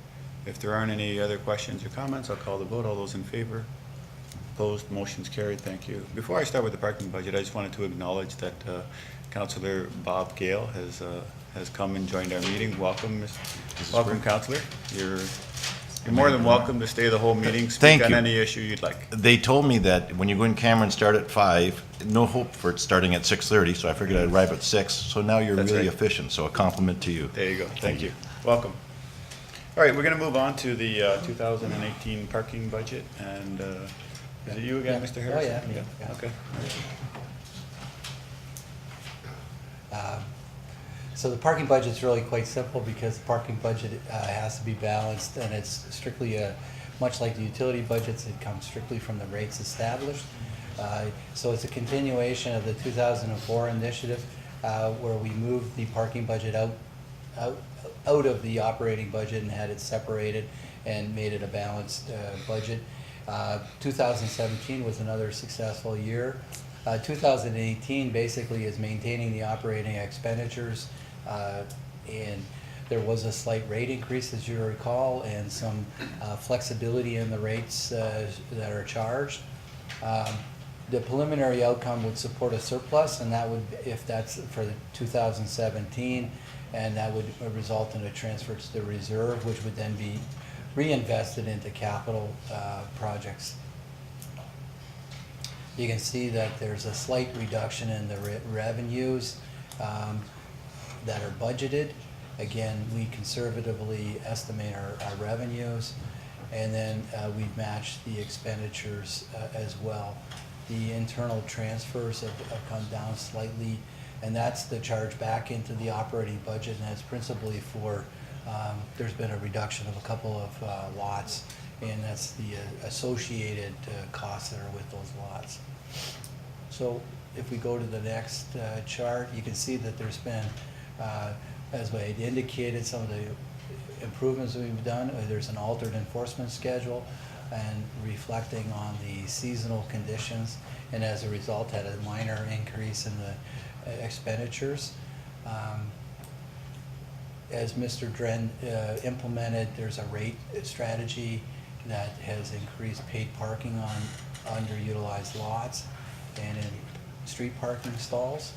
If there aren't any other questions or comments, I'll call the vote. All those in favor? Opposed? Motion's carried. Thank you. Before I start with the parking budget, I just wanted to acknowledge that Councillor Bob Gale has come and joined our meeting. Welcome, welcome, Councillor. You're more than welcome to stay the whole meeting. Speak on any issue you'd like. They told me that when you go in camera and start at 5, no hope for it starting at 6:30, so I figured I'd arrive at 6. So now you're That's really right. efficient, so a compliment to you. There you go. Thank you. Welcome. All right, we're going to move on to the 2018 parking budget, and is it you again, Mr. Harrison? Oh, yeah. Okay. So the parking budget's really quite simple, because the parking budget has to be balanced, and it's strictly, much like the utility budgets, it comes strictly from the rates established. So it's a continuation of the 2004 initiative, where we moved the parking budget out of the operating budget and had it separated and made it a balanced budget. 2017 was another successful year. 2018 basically is maintaining the operating expenditures, and there was a slight rate increase, as you recall, and some flexibility in the rates that are charged. The preliminary outcome would support a surplus, and that would, if that's for 2017, and that would result in a transfer to the reserve, which would then be reinvested into capital projects. You can see that there's a slight reduction in the revenues that are budgeted. Again, we conservatively estimate our revenues, and then we've matched the expenditures as well. The internal transfers have come down slightly, and that's the charge back into the operating budget, and that's principally for, there's been a reduction of a couple of lots, and that's the associated costs that are with those lots. So if we go to the next chart, you can see that there's been, as I had indicated, some of the improvements that we've done. There's an altered enforcement schedule and reflecting on the seasonal conditions, and as a result had a minor increase in the expenditures. As Mr. Dren implemented, there's a rate strategy that has increased paid parking on underutilized lots, and in street parking stalls.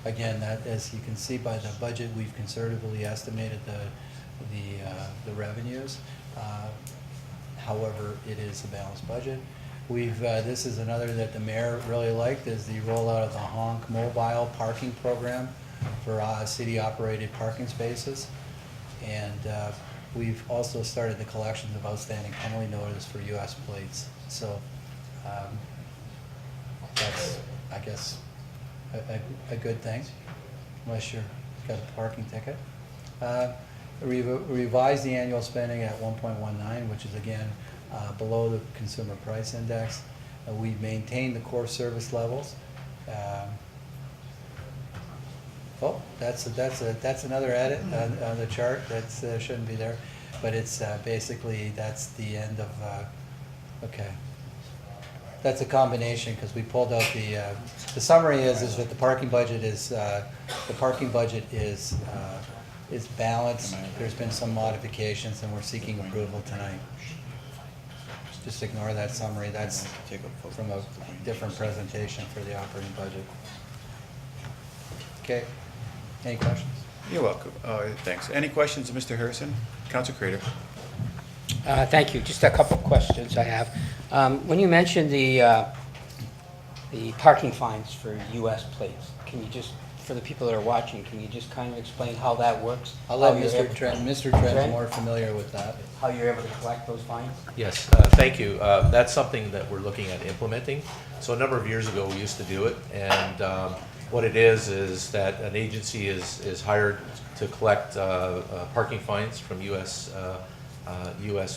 Again, that, as you can see by the budget, we've conservatively estimated the revenues. However, it is a balanced budget. This is another that the mayor really liked, is the rollout of the Honk mobile parking program for city-operated parking spaces. And we've also started the collections of outstanding penalty notice for US plates. So that's, I guess, a good thing, unless you've got a parking ticket. Revise the annual spending at 1.19, which is again below the consumer price index. We maintain the core service levels. Oh, that's another edit on the chart. That shouldn't be there, but it's basically that's the end of. Okay, that's a combination because we pulled out the summary is that the parking budget is balanced. There's been some modifications, and we're seeking approval tonight. Just ignore that summary. That's from a different presentation for the operating budget. Okay. Any questions? You're welcome. Thanks. Any questions of Mr. Harrison? Councilor Crater. Thank you. Just a couple of questions I have. When you mentioned the parking fines for US plates, can you just, for the people that are watching, can you just kind of explain how that works? I'll let Mr. Trent's more familiar with that. How you're able to collect those fines? Yes, thank you. That's something that we're looking at implementing. So a number of years ago, we used to do it, and what it is that an agency is hired to collect parking fines from US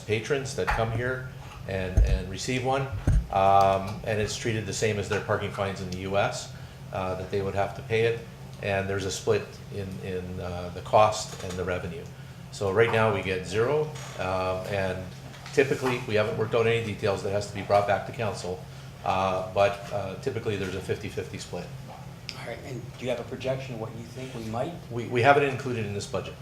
patrons that come here and receive one, and it's treated the same as their parking fines in the US, that they would have to pay it, and there's a split in the cost and the revenue. So right now we get zero, and typically we haven't worked out any details. That has to be brought back to council, but typically there's a 50-50 split. All right, and do you have a projection of what you think we might? We have it included in this budget,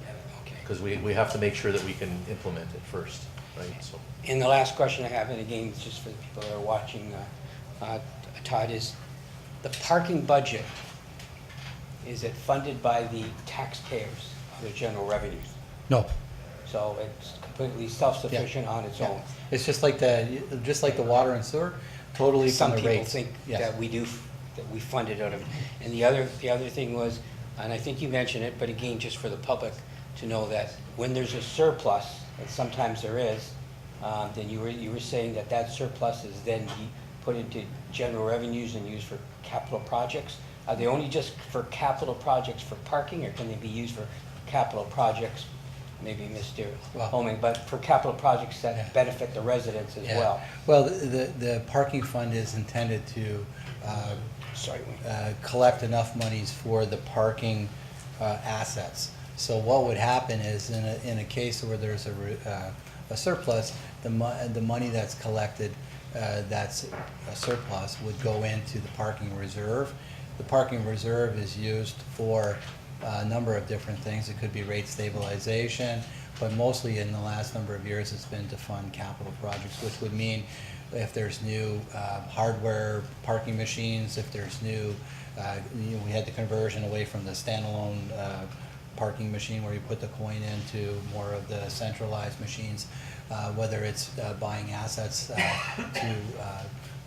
Okay. because we have to make sure that we can implement it first, right? So. And the last question I have, and again, it's just for the people that are watching, Todd, is the parking budget, is it funded by the taxpayers, the general revenues? No. So it's completely self-sufficient on its own? It's just like the water and sewer, totally from the rates. Some people think Yes. that we fund it out of, and the other thing was, and I think you mentioned it, but again, just for the public to know that when there's a surplus, and sometimes there is, then you were saying that surplus is then put into general revenues and used for capital projects. Are they only just for capital projects for parking, or can they be used for capital projects, maybe Mr. Homing, but for capital projects that benefit the residents as well? Well, the parking fund is intended to collect enough monies for the parking assets. So what would happen is in a case where there's a surplus, the money that's collected, that's a surplus, would go into the parking reserve. The parking reserve is used for a number of different things. It could be rate stabilization, but mostly in the last number of years it's been to fund capital projects, which would mean if there's new hardware parking machines, if there's new, we had the conversion away from the standalone parking machine where you put the coin into more of the centralized machines, whether it's buying assets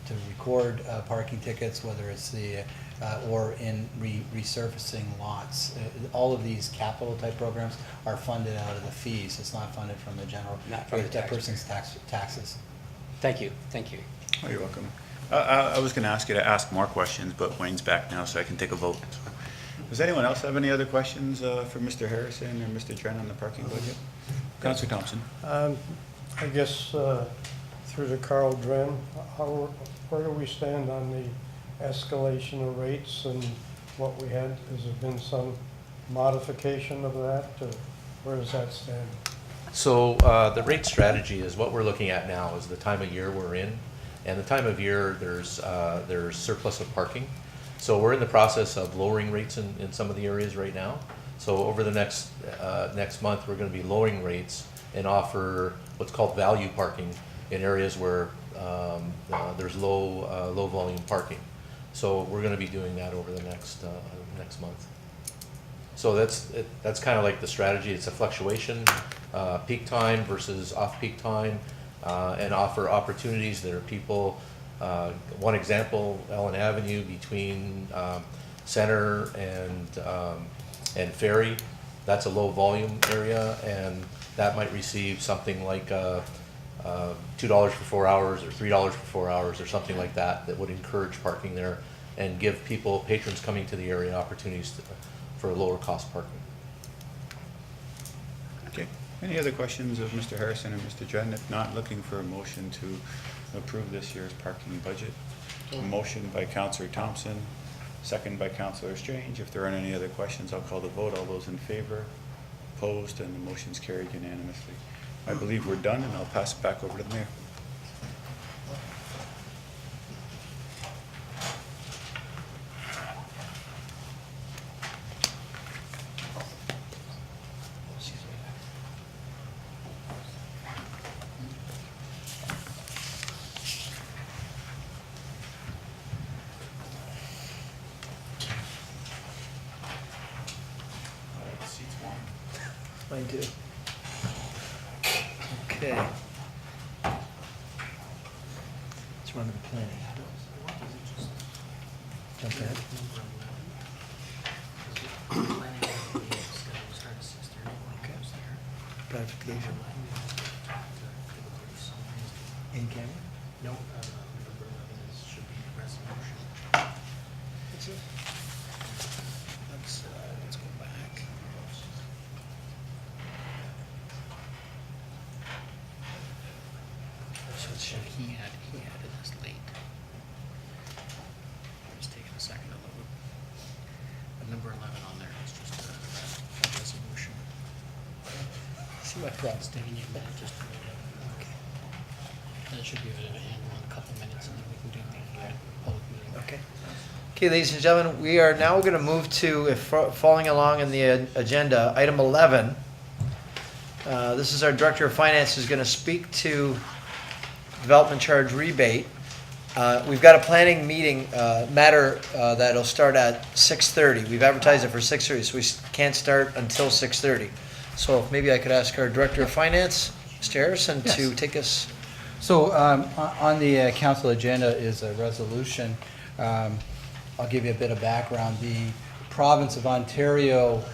to record parking tickets, whether it's the or in resurfacing lots. All of these capital type programs are funded out of the fees. It's not funded from the general, Not from the that person's taxes. Thank you. Thank you. Oh, you're welcome. I was going to ask you to ask more questions, but Wayne's back now, so I can take a vote. Does anyone else have any other questions for Mr. Harrison or Mr. Trent on the parking budget? Councilor Thompson. I guess through to Carl Dren, where do we stand on the escalation of rates and what we had? Has there been some modification of that, or where does that stand? So the rate strategy is what we're looking at now is the time of year we're in, and the time of year there's surplus of parking. So we're in the process of lowering rates in some of the areas right now. So over the next month, we're going to be lowering rates and offer what's called value parking in areas where there's low volume parking. So we're gonna be doing that over the next month. So that's kind of like the strategy. It's a fluctuation, peak time versus off-peak time, and offer opportunities. There are people, one example, Ellen Avenue between Center and Ferry, that's a low volume area, and that might receive something like $2 for 4 hours or $3 for 4 hours or something like that, that would encourage parking there and give people, patrons coming to the area, opportunities for lower cost parking. Okay. Any other questions of Mr. Harrison and Mr. Dren? If not, looking for a motion to approve this year's parking budget. A motion by Councillor Thompson, second by Councillor Strange. If there aren't any other questions, I'll call the vote. All those in favor? Opposed? And the motion's carried unanimously. I believe we're done, and I'll pass it back over to the Mayor. Mine too. Okay. Let's run to the planning. Jump ahead. Okay. Ratification. In camera? No. Should be resolution. That's it. Let's go back. So he added this late. It's taking a second to load. But number 11 on there is just a resolution. See my thoughts taking you a minute just to load it. Okay. That should be able to handle in a couple minutes and then we can do the public meeting. Okay. Okay, ladies and gentlemen, we are now going to move to, if following along in the agenda, item 11. This is our Director of Finance who's going to speak to development charge rebate. We've got a planning meeting matter that'll start at 6:30. We've advertised it for 6:30, so we can't start until 6:30. So maybe I could ask our Director of Finance, Mr. Harrison, to take us. So on the council agenda is a resolution. I'll give you a bit of background. The province of Ontario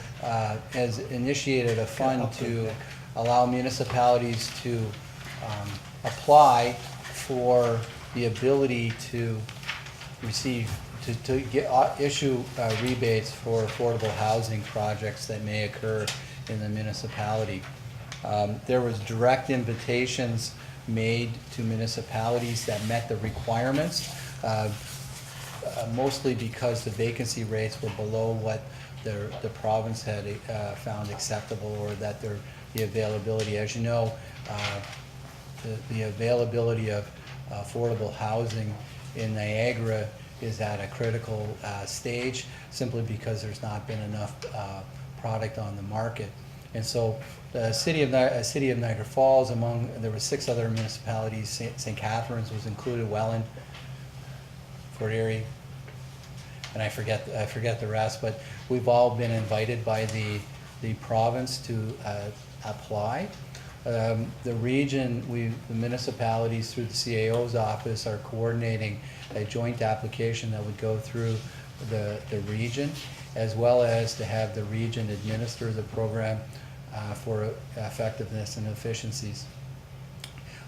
has initiated a fund to allow municipalities to apply for the ability to receive, to issue rebates for affordable housing projects that may occur in the municipality. There was direct invitations made to municipalities that met the requirements, mostly because the vacancy rates were below what the province had found acceptable, or that the availability, as you know, the availability of affordable housing in Niagara is at a critical stage, simply because there's not been enough product on the market. And so the city of Niagara Falls, there were 6 other municipalities. St. Catharines was included, Welland, Fort Erie, and I forget the rest, but we've all been invited by the province to apply. The region, the municipalities through the CAO's office are coordinating a joint application that would go through the region, as well as to have the region administer the program for effectiveness and efficiencies.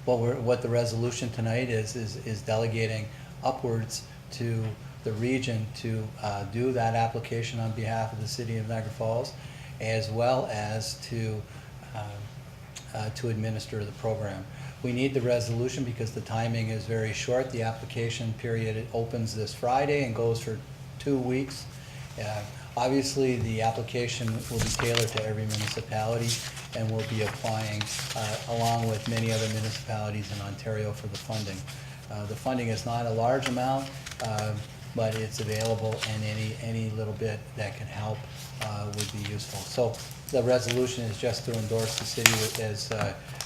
What the resolution tonight is delegating upwards to the region to do that application on behalf of the city of Niagara Falls, as well as to administer the program. We need the resolution because the timing is very short. The application period opens this Friday and goes for 2 weeks. Obviously, the application will be tailored to every municipality, and we'll be applying along with many other municipalities in Ontario for the funding. The funding is not a large amount, but it's available, and any little bit that can help would be useful. So the resolution is just to endorse the city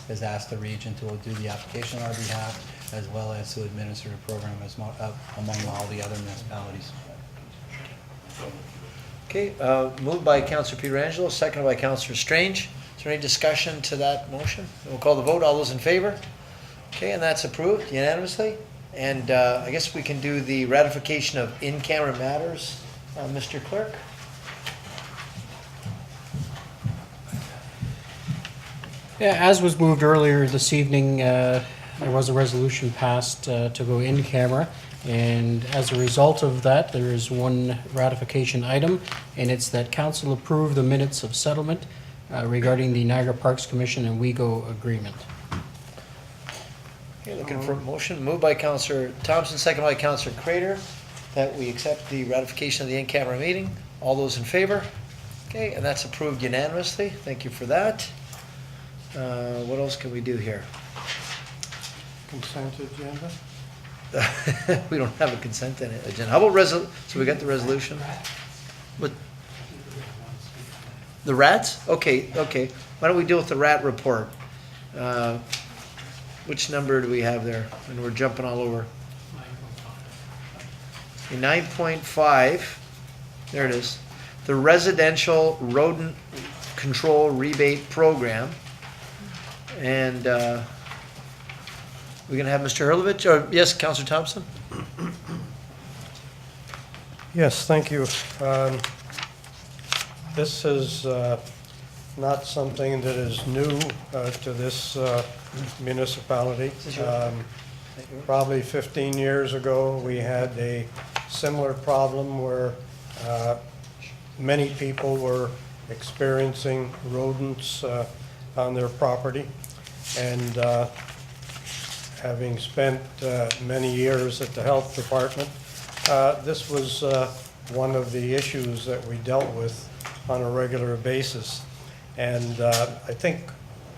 has asked the region to do the application on our behalf. as well as to administer the program among all the other municipalities. Okay, moved by Councillor Pietrangelo, seconded by Councillor Strange. Is there any discussion to that motion? We'll call the vote. All those in favor? Okay, and that's approved unanimously. And I guess we can do the ratification of in-camera matters, Mr. Clerk. Yeah, as was moved earlier this evening, there was a resolution passed to go in camera. And as a result of that, there is one ratification item, and it's that council approve the minutes of settlement regarding the Niagara Parks Commission and WeGo agreement. Okay, looking for a motion. Moved by Councillor Thompson, seconded by Councillor Crater, that we accept the ratification of the in-camera meeting. All those in favor? Okay, and that's approved unanimously. Thank you for that. What else can we do here? Consent agenda? We don't have a consent agenda. How about so we got the resolution? What? The rats? Okay. Why don't we deal with the rat report? Which number do we have there? And we're jumping all over. 9.5. There it is. The residential rodent control rebate program. And we're going to have Mr. Hurlovich, or yes, Councillor Thompson? Yes, thank you. This is not something that is new to this municipality. Probably 15 years ago, we had a similar problem where many people were experiencing rodents on their property. And having spent many years at the health department, this was one of the issues that we dealt with on a regular basis. And I think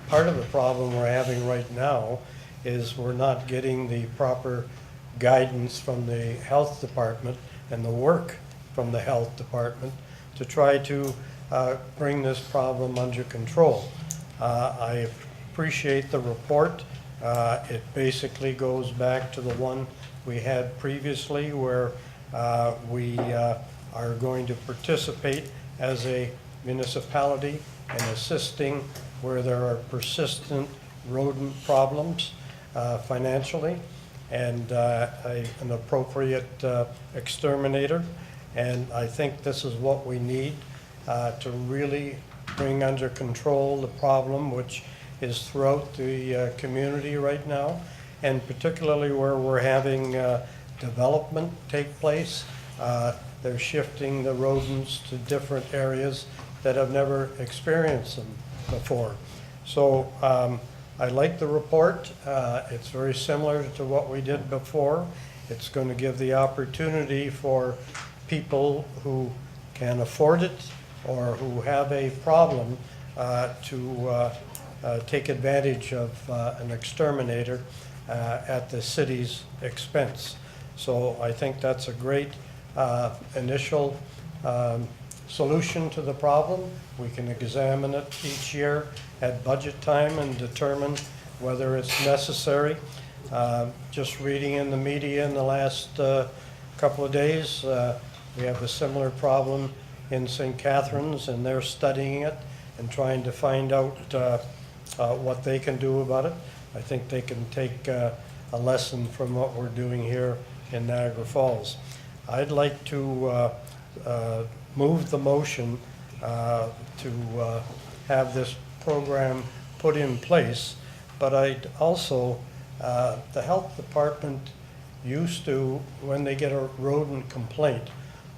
part of the problem we're having right now is we're not getting the proper guidance from the health department and the work from the health department to try to bring this problem under control. I appreciate the report. It basically goes back to the one we had previously where we are going to participate as a municipality in assisting where there are persistent rodent problems financially, and an appropriate exterminator. And I think this is what we need to really bring under control the problem, which is throughout the community right now, and particularly where we're having development take place. They're shifting the rodents to different areas that have never experienced them before. So I like the report. It's very similar to what we did before. It's going to give the opportunity for people who can afford it or who have a problem to take advantage of an exterminator at the city's expense. So I think that's a great initial solution to the problem. We can examine it each year at budget time and determine whether it's necessary. Just reading in the media in the last couple of days, we have a similar problem in St. Catharines, and they're studying it and trying to find out what they can do about it. I think they can take a lesson from what we're doing here in Niagara Falls. I'd like to move the motion to have this program put in place, but I'd also, the health department used to, when they get a rodent complaint,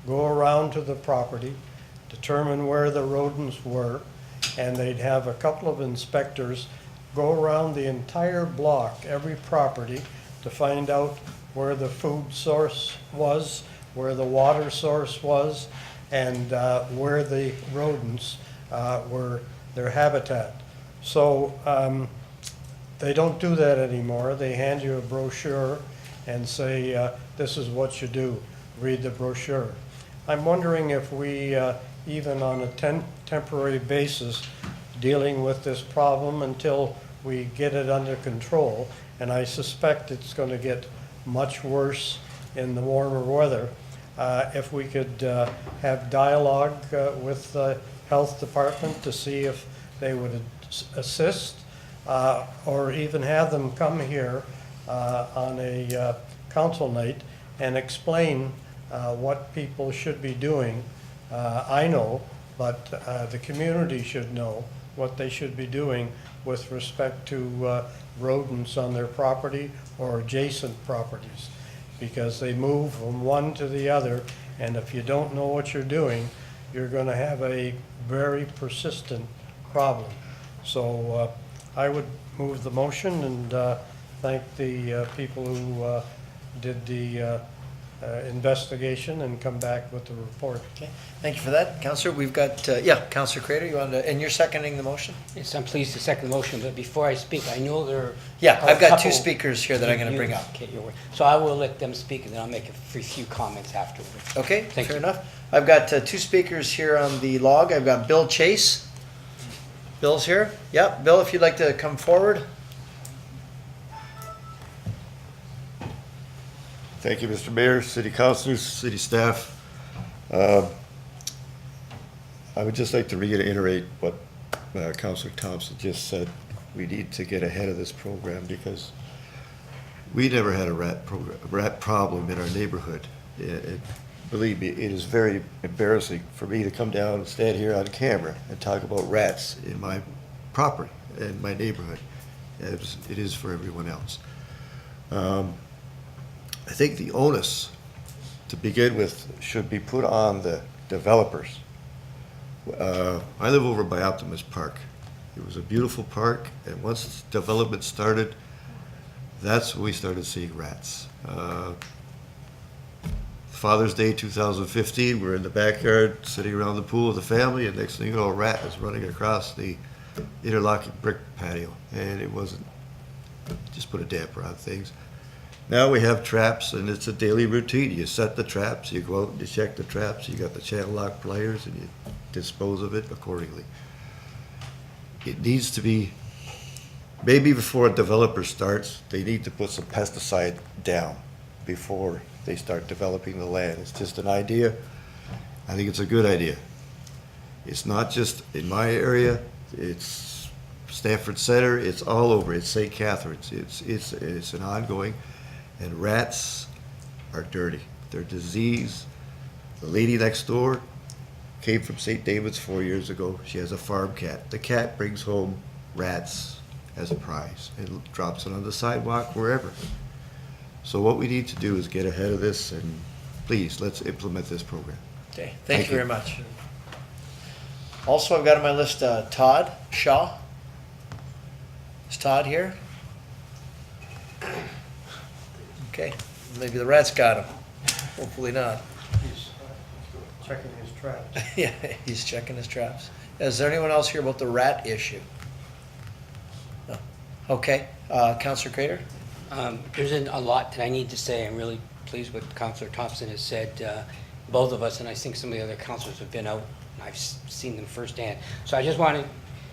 go around to the property, determine where the rodents were, and they'd have a couple of inspectors go around the entire block, every property, to find out where the food source was, where the water source was, and where the rodents were, their habitat. So they don't do that anymore. They hand you a brochure and say, this is what you do, read the brochure. I'm wondering if we, even on a temporary basis, dealing with this problem until we get it under control, and I suspect it's going to get much worse in the warmer weather. If we could have dialogue with the health department to see if they would assist, or even have them come here on a council night and explain what people should be doing. I know, but the community should know what they should be doing with respect to rodents on their property or adjacent properties, because they move from one to the other, and if you don't know what you're doing, you're going to have a very persistent problem. So I would move the motion and thank the people who did the investigation and come back with the report. Okay, thank you for that. Councillor, we've got, Councillor Crater, you want to, and you're seconding the motion? Yes, I'm pleased to second the motion, but before I speak, I know there Yeah, are I've got a two couple speakers here that I'm going to bring up. Okay, your word. So I will let them speak, and then I'll make a few comments afterwards. Okay, Thank fair you. enough. I've got two speakers here on the log. I've got Bill Chase. Bill's here. Yeah, Bill, if you'd like to come forward. Thank you, Mr. Mayor, city councilors, city staff. I would just like to reiterate what Councilor Thompson just said. We need to get ahead of this program because we never had a rat problem in our neighborhood. Believe me, it is very embarrassing for me to come down and stand here on camera and talk about rats in my property, in my neighborhood, as it is for everyone else. I think the onus, to begin with, should be put on the developers. I live over by Optimist Park. It was a beautiful park, and once development started, that's when we started seeing rats. Father's Day 2015, we're in the backyard, sitting around the pool with the family, and next thing you know, a rat is running across the interlocking brick patio, and it wasn't, just put a damper on things. Now we have traps, and it's a daily routine. You set the traps, you go out and you check the traps, you got the channel lock pliers, and you dispose of it accordingly. It needs to be, maybe before a developer starts, they need to put some pesticide down before they start developing the land. It's just an idea. I think it's a good idea. It's not just in my area, it's Stanford Center, it's all over, it's St. Catharines, it's an ongoing. And rats are dirty. They're disease. The lady next door came from St. David's 4 years ago. She has a farm cat. The cat brings home rats as a prize and drops it on the sidewalk, wherever. So what we need to do is get ahead of this, and please, let's implement this program. Okay, thank you very much. Also, I've got on my list Todd Shaw. Is Todd here? Okay, maybe the rats got him. Hopefully not. He's checking his traps. Yeah, he's checking his traps. Is there anyone else here about the rat issue? No. Okay, Councillor Crater? There's a lot that I need to say. I'm really pleased with Councillor Thompson has said. Both of us, and I think some of the other councillors have been out, and I've seen them firsthand. So I just want to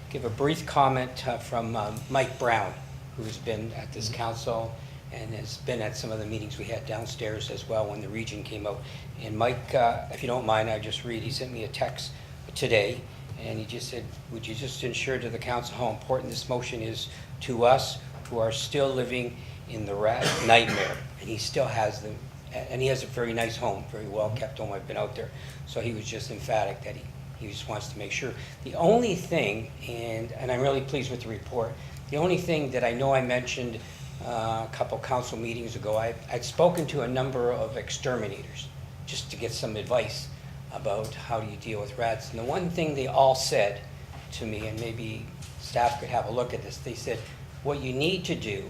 give a brief comment from Mike Brown, who's been at this council and has been at some of the meetings we had downstairs as well when the region came out. And Mike, if you don't mind, I just read, he sent me a text today, and he just said, would you just ensure to the council how important this motion is to us who are still living in the rat nightmare? And he still has them, and he has a very nice home, very well kept home. I've been out there. So he was just emphatic that he just wants to make sure. The only thing, and I'm really pleased with the report, the only thing that I know I mentioned a couple council meetings ago, I'd spoken to a number of exterminators just to get some advice about how do you deal with rats. And the one thing they all said to me, and maybe staff could have a look at this, they said, what you need to do,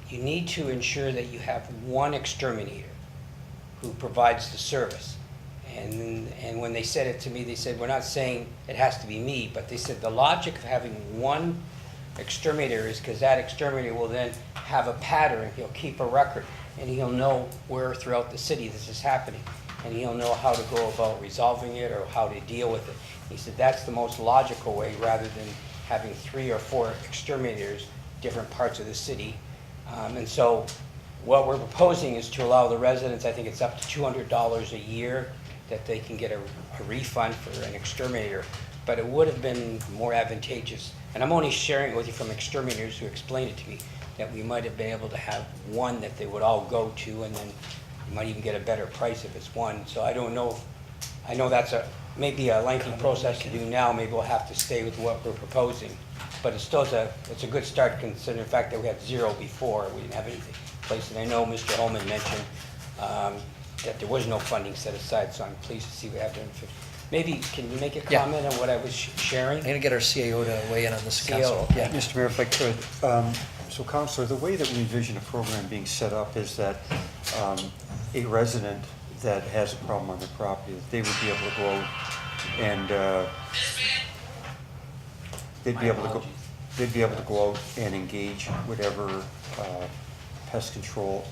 you need to ensure that you have one exterminator who provides the service. And when they said it to me, they said, we're not saying it has to be me, but they said the logic of having one exterminator is because that exterminator will then have a pattern. He'll keep a record, and he'll know where throughout the city this is happening, and he'll know how to go about resolving it or how to deal with it. He said that's the most logical way, rather than having 3 or 4 exterminators different parts of the city. And so what we're proposing is to allow the residents, I think it's up to $200 a year, that they can get a refund for an exterminator. But it would have been more advantageous, and I'm only sharing it with you from exterminators who explained it to me, that we might have been able to have one that they would all go to, and then you might even get a better price if it's one. So I don't know, I know that's maybe a lengthy process to do now. Maybe we'll have to stay with what we're proposing. But it's still it's a good start, considering the fact that we had 0 before. We didn't have anything in place. And I know Mr. Holman mentioned that there was no funding set aside, so I'm pleased to see we have 250. Maybe, can you make a Yeah. comment on what I was sharing? I'm going to get our CAO to weigh in on this, CAO. Council. Yeah. Mr. Mayor, if I could, so Councillor, the way that we envision a program being set up is that a resident that has a problem on their property, that they would be able to go out and they'd be able to go out and engage whatever pest control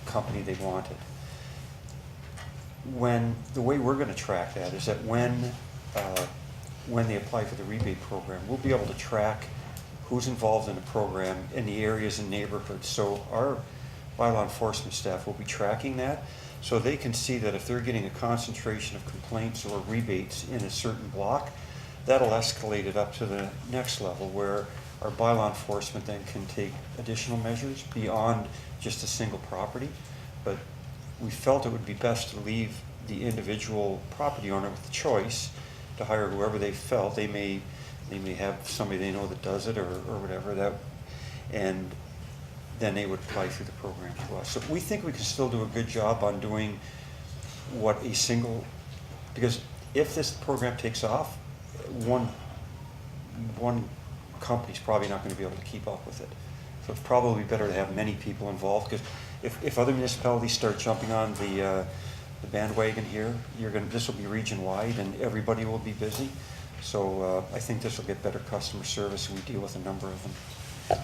company they wanted. The way we're going to track that is that when they apply for the rebate program, we'll be able to track who's involved in the program in the areas and neighborhoods. So our bylaw enforcement staff will be tracking that, so they can see that if they're getting a concentration of complaints or rebates in a certain block, that'll escalate it up to the next level, where our bylaw enforcement then can take additional measures beyond just a single property. But we felt it would be best to leave the individual property owner with the choice to hire whoever they felt. They may have somebody they know that does it or whatever, and then they would apply through the program to us. So we think we can still do a good job on doing what a single, because if this program takes off, one company's probably not going to be able to keep up with it. So it's probably better to have many people involved, because if other municipalities start jumping on the bandwagon here, this will be region-wide and everybody will be busy. So I think this will get better customer service, and we deal with a number of them.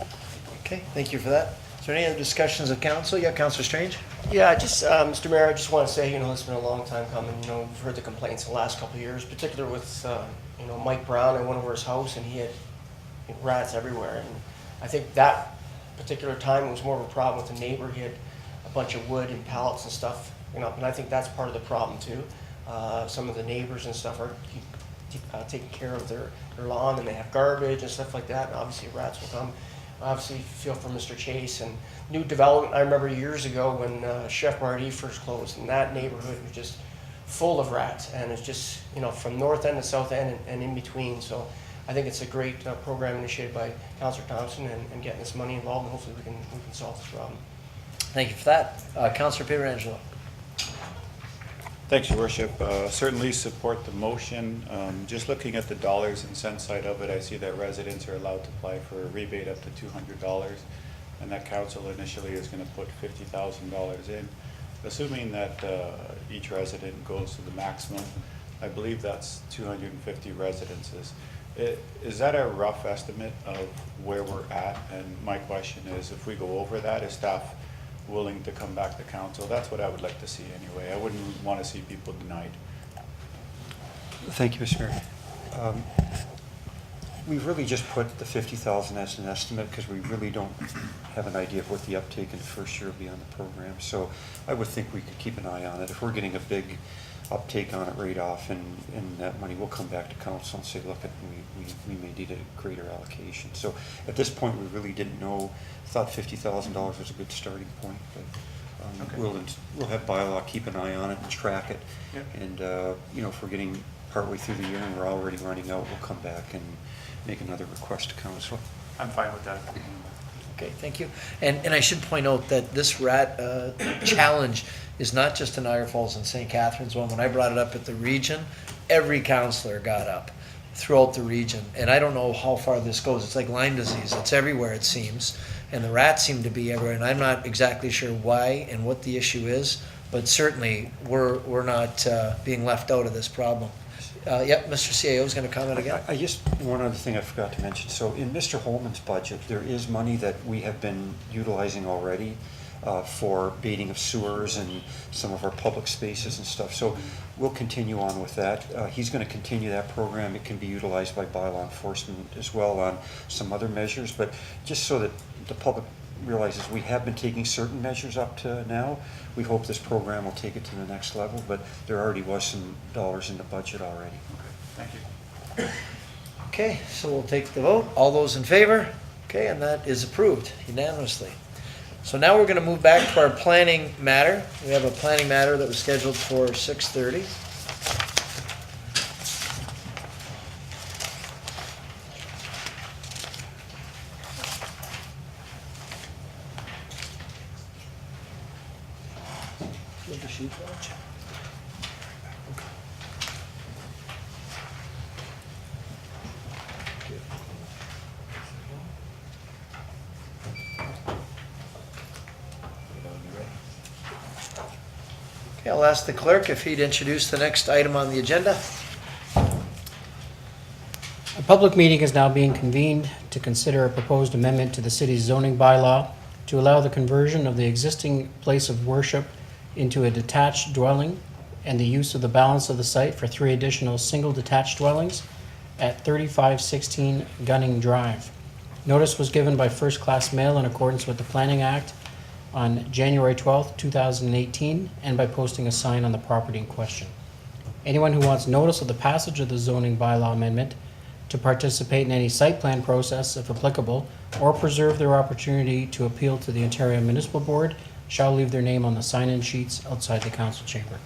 Okay, thank you for that. Is there any other discussions of council? Yeah, Councillor Strange? Yeah, just, Mr. Mayor, I just want to say, it's been a long time coming. We've heard the complaints the last couple of years, particularly with, Mike Brown. I went over his house and he had rats everywhere. And I think that particular time it was more of a problem with the neighbor. He had a bunch of wood and pallets and stuff, and I think that's part of the problem too. Some of the neighbors and stuff are taking care of their lawn, and they have garbage and stuff like that, and obviously rats will come. Obviously feel for Mr. Chase. And new development, I remember years ago when Chef Marty first closed, and that neighborhood was just full of rats, and it's just, from north end to south end and in between. So I think it's a great program initiated by Councillor Thompson and getting this money involved, and hopefully we can solve this problem. Thank you for that. Councillor Pietrangelo. Thanks, Your Worship. Certainly support the motion. Just looking at the dollars and cents side of it, I see that residents are allowed to apply for a rebate up to $200, and that council initially is going to put $50,000 in. Assuming that each resident goes to the maximum, I believe that's 250 residences. Is that a rough estimate of where we're at? And my question is, if we go over that, is staff willing to come back to council? That's what I would like to see anyway. I wouldn't want to see people denied. Thank you, Mr. Mayor. We've really just put the 50,000 as an estimate because we really don't have an idea of what the uptake in the first year will be on the program. So I would think we could keep an eye on it. If we're getting a big uptake on it right off and that money, we'll come back to council and say, look, we may need a greater allocation. So at this point, we really didn't know. Thought $50,000 was a good starting point, but Okay. we'll have bylaw keep an eye on it and track it. Yep. And if we're getting partway through the year and we're already running out, we'll come back and make another request to council. I'm fine with that. Okay, thank you. And I should point out that this rat challenge is not just in Niagara Falls and St. Catharines one. When I brought it up at the region, every councillor got up throughout the region. And I don't know how far this goes. It's like Lyme disease. It's everywhere, it seems. And the rats seem to be everywhere. And I'm not exactly sure why and what the issue is, but certainly we're not being left out of this problem. Yep, Mr. CAO is going to comment again. I just, one other thing I forgot to mention. So in Mr. Holman's budget, there is money that we have been utilizing already for baiting of sewers and some of our public spaces and stuff. So we'll continue on with that. He's going to continue that program. It can be utilized by bylaw enforcement as well on some other measures, but just so that the public realizes we have been taking certain measures up to now. We hope this program will take it to the next level, but there already was some dollars in the budget already. Thank you. Okay, so we'll take the vote. All those in favor? Okay, and that is approved unanimously. So now we're going to move back to our planning matter. We have a planning matter that was scheduled for 6:30. Okay, I'll ask the clerk if he'd introduce the next item on the agenda. A public meeting is now being convened to consider a proposed amendment to the city's zoning bylaw to allow the conversion of the existing place of worship into a detached dwelling and the use of the balance of the site for 3 additional single detached dwellings at 3516 Gunning Drive. Notice was given by first-class mail in accordance with the Planning Act on January 12th, 2018, and by posting a sign on the property in question. Anyone who wants notice of the passage of the zoning bylaw amendment to participate in any site plan process, if applicable, or preserve their opportunity to appeal to the Ontario Municipal Board shall leave their name on the sign-in sheets outside the council chamber.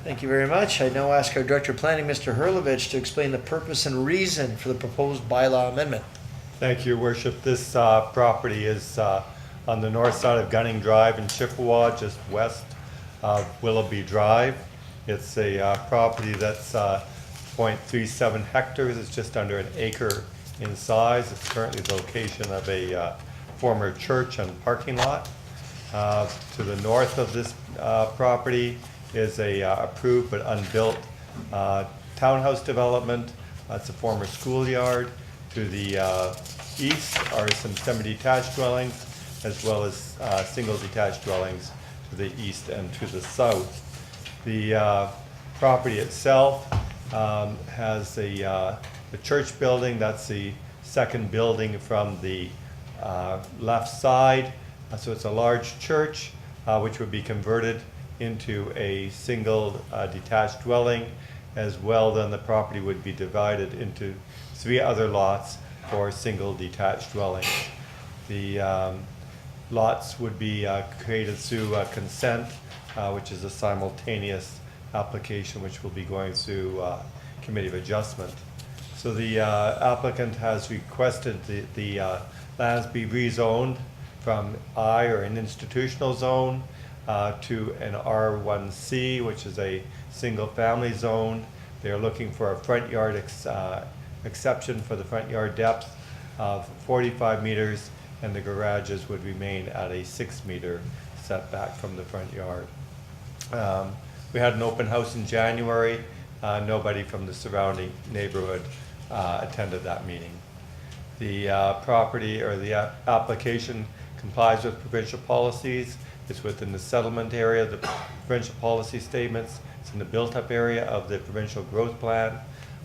Thank you very much. I now ask our Director of Planning, Mr. Hurlovich, to explain the purpose and reason for the proposed bylaw amendment. Thank you, Your Worship. This property is on the north side of Gunning Drive in Chippewa, just west of Willoughby Drive. It's a property that's 0.37 hectares. It's just under an acre in size. It's currently the location of a former church and parking lot. To the north of this property is a approved but unbuilt townhouse development. It's a former schoolyard. To the east are some semi-detached dwellings, as well as single detached dwellings to the east and to the south. The property itself has the church building. That's the second building from the left side. So it's a large church which would be converted into a single detached dwelling. As well, then the property would be divided into 3 other lots for single detached dwellings. The lots would be created through consent, which is a simultaneous application which will be going through Committee of Adjustment. So the applicant has requested the lands be rezoned from I, or an institutional zone, to an R1C, which is a single-family zone. They're looking for a front yard exception for the front yard depth of 45 meters, and the garages would remain at a 6-meter setback from the front yard. We had an open house in January. Nobody from the surrounding neighborhood attended that meeting. The property, or the application, complies with provincial policies. It's within the settlement area, the provincial policy statements. It's in the built-up area of the provincial growth plan.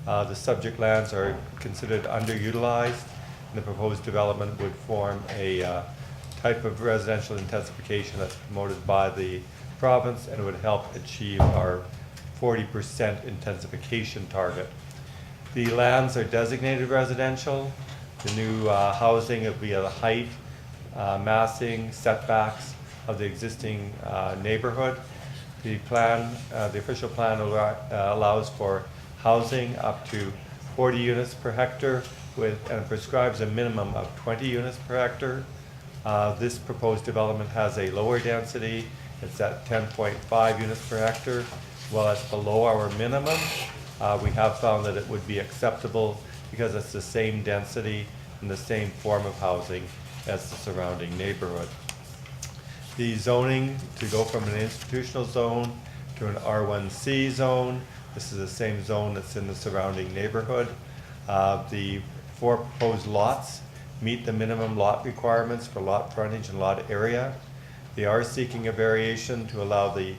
The subject lands are considered underutilized, and the proposed development would form a type of residential intensification that's promoted by the province, and it would help achieve our 40% intensification target. The lands are designated residential. The new housing will be at the height, massing, setbacks of the existing neighborhood. The plan, the official plan allows for housing up to 40 units per hectare and prescribes a minimum of 20 units per hectare. This proposed development has a lower density. It's at 10.5 units per hectare. While it's below our minimum, we have found that it would be acceptable because it's the same density and the same form of housing as the surrounding neighborhood. The zoning, to go from an institutional zone to an R1C zone, this is the same zone that's in the surrounding neighborhood. The 4 proposed lots meet the minimum lot requirements for lot frontage and lot area. They are seeking a variation to allow the